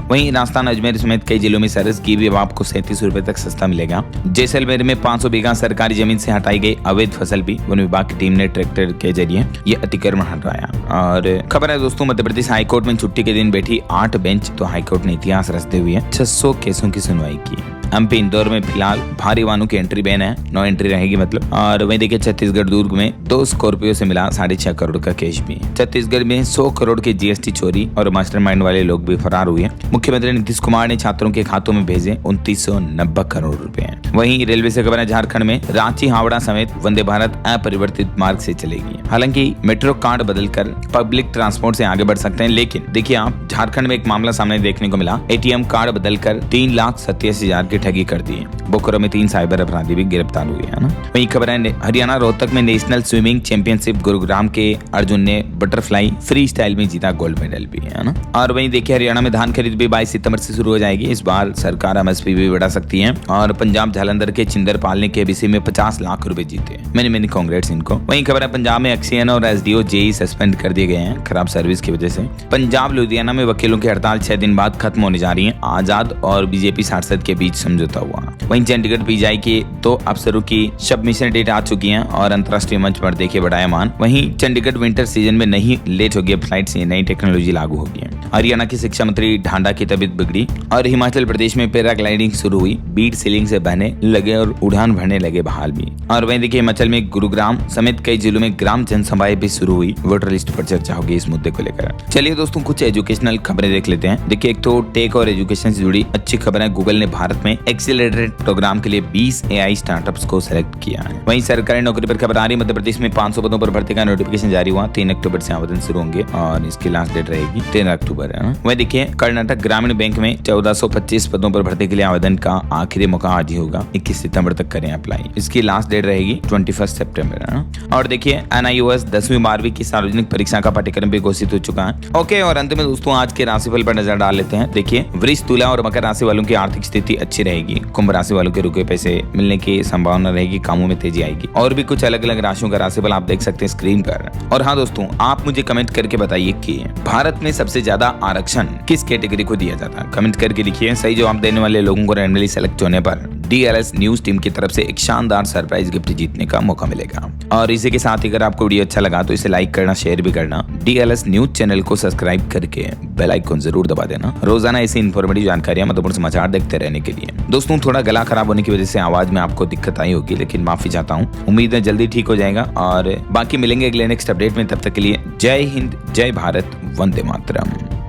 वहीं राजस्थान अजमेर समेत कई जिलों में सरस घी भी आपको 37 रुपए तक सस्ता मिलेगा। जैसलमेर में 500 बीघा सरकारी जमीन से हटाई गई अवैध फसल भी वन विभाग की टीम ने ट्रैक्टर के जरिए ये अतिक्रमण हटाया। और खबर है दोस्तों, मध्य प्रदेश हाईकोर्ट में छुट्टी के दिन बैठी 8 बेंच, तो हाईकोर्ट ने इतिहास रचते हुए 600 केसों की सुनवाई की। एमपी इंदौर में फिलहाल भारी वाहनों की एंट्री बैन है, नो एंट्री रहेगी मतलब। और वहीं देखिए छत्तीसगढ़ दुर्ग में 2 स्कॉर्पियो से मिला 6.5 करोड़ का कैश भी। छत्तीसगढ़ में 100 करोड़ की जीएसटी चोरी और मास्टरमाइंड वाले लोग भी फरार हुए। मुख्यमंत्री नीतीश कुमार ने छात्रों के खातों में भेजे 2990 करोड़ रुपए। वहीं रेलवे से खबर है, झारखंड में रांची हावड़ा समेत वंदे भारत अपरिवर्तित मार्ग से चलेगी। हालांकि मेट्रो कार्ड बदलकर पब्लिक ट्रांसपोर्ट से आगे बढ़ सकते हैं, लेकिन देखिए आप झारखंड में एक मामला सामने देखने को मिला। एटीएम कार्ड बदलकर 3,87,000 की ठगी कर दी। बोकारो में 3 साइबर अपराधी भी गिरफ्तार हुए हैं ना। वहीं खबर है, हरियाणा रोहतक में नेशनल स्विमिंग चैंपियनशिप गुरुग्राम के अर्जुन ने बटरफ्लाई फ्री स्टाइल में जीता गोल्ड मेडल भी, है ना। और वहीं देखिए हरियाणा में धान खरीद भी 22 सितंबर से शुरू हो जाएगी। इस बार सरकार एमएसपी भी बढ़ा सकती है। और पंजाब जालंधर के चिंदरपाल ने केबीसी में 50 लाख रुपए जीते। मैंने कांग्रेट्स इनको। वहीं खबर है, पंजाब में एक्सीएन और एसडीओ जेई सस्पेंड कर दिए गए हैं खराब सर्विस की वजह से। पंजाब लुधियाना में वकीलों की हड़ताल 6 दिन बाद खत्म होने जा रही है। आजाद और बीजेपी सांसद के बीच समझौता हुआ। वहीं चंडीगढ़ पीजीआई के 2 अफसरों की सबमिशन डेट आ चुकी है और अंतर्राष्ट्रीय मंच पर देखे बढ़ाया मान। वहीं चंडीगढ़ विंटर सीजन में नहीं लेट होगी फ्लाइट से, नई टेक्नोलॉजी लागू होगी। हरियाणा की शिक्षा मंत्री ढांडा की तबीयत बिगड़ी और हिमाचल प्रदेश में पैराग्लाइडिंग शुरू हुई। बीट सीलिंग से बहने लगे और उड़ान भरने लगे बहाल भी। और वहीं देखिए हिमाचल में गुरुग्राम समेत कई जिलों में ग्राम जनसभाएं भी शुरू हुई। वोटर लिस्ट पर चर्चा होगी इस मुद्दे को लेकर। चलिए दोस्तों कुछ एजुकेशनल खबरें देख लेते हैं। देखिए एक तो टेक और एजुकेशन से जुड़ी अच्छी खबर है। गूगल ने भारत में एक्सीलरेटेड प्रोग्राम के लिए 20 AI स्टार्टअप्स को सिलेक्ट किया है। वहीं सरकारी नौकरी पर खबर आ रही है। मध्य प्रदेश में 500 पदों पर भर्ती का नोटिफिकेशन जारी हुआ। 3 अक्टूबर से आवेदन शुरू होंगे और इसकी लास्ट डेट रहेगी 13 अक्टूबर, है ना। वहीं देखिए कर्नाटक ग्रामीण बैंक में 1425 पदों पर भर्ती के लिए आवेदन का आखिरी मौका आज ही होगा। 21 सितंबर तक करें अप्लाई। इसकी लास्ट डेट रहेगी 21 सितंबर, है ना। और देखिए NIOS 10वीं 12वीं की सार्वजनिक परीक्षा का पाठ्यक्रम भी घोषित हो चुका है। ओके, और अंत में दोस्तों आज के राशिफल पर नजर डाल लेते हैं। देखिए वृष, तुला और मकर राशि वालों की आर्थिक स्थिति अच्छी रहेगी। कुंभ राशि वालों के रुके पैसे मिलने की संभावना रहेगी, कामों में तेजी आएगी। और भी कुछ अलग अलग राशियों का राशिफल आप देख सकते हैं स्क्रीन पर। और हाँ दोस्तों, आप मुझे कमेंट करके बताइए कि भारत में सबसे ज्यादा आरक्षण किस कैटेगरी को दिया जाता है। कमेंट करके लिखिए। सही जवाब देने वाले लोगों को रैंडमली सेलेक्ट होने पर DLS न्यूज टीम की तरफ से एक शानदार सरप्राइज गिफ्ट जीतने का मौका मिलेगा। और इसी के साथ ही अगर आपको वीडियो अच्छा लगा तो इसे लाइक करना, शेयर भी करना। DLS न्यूज चैनल को सब्सक्राइब करके बेल आइकन जरूर दबा देना। रोजाना ऐसी इन्फॉर्मेटिव जानकारियां, महत्वपूर्ण समाचार देखते रहने के लिए। दोस्तों थोड़ा गला खराब होने की वजह से आवाज में आपको दिक्कत आई होगी, लेकिन माफी चाहता हूँ। उम्मीद है जल्दी ठीक हो जाएगा। और बाकी मिलेंगे अगले नेक्स्ट अपडेट में। तब तक के लिए जय हिंद, जय भारत, वंदे मातरम।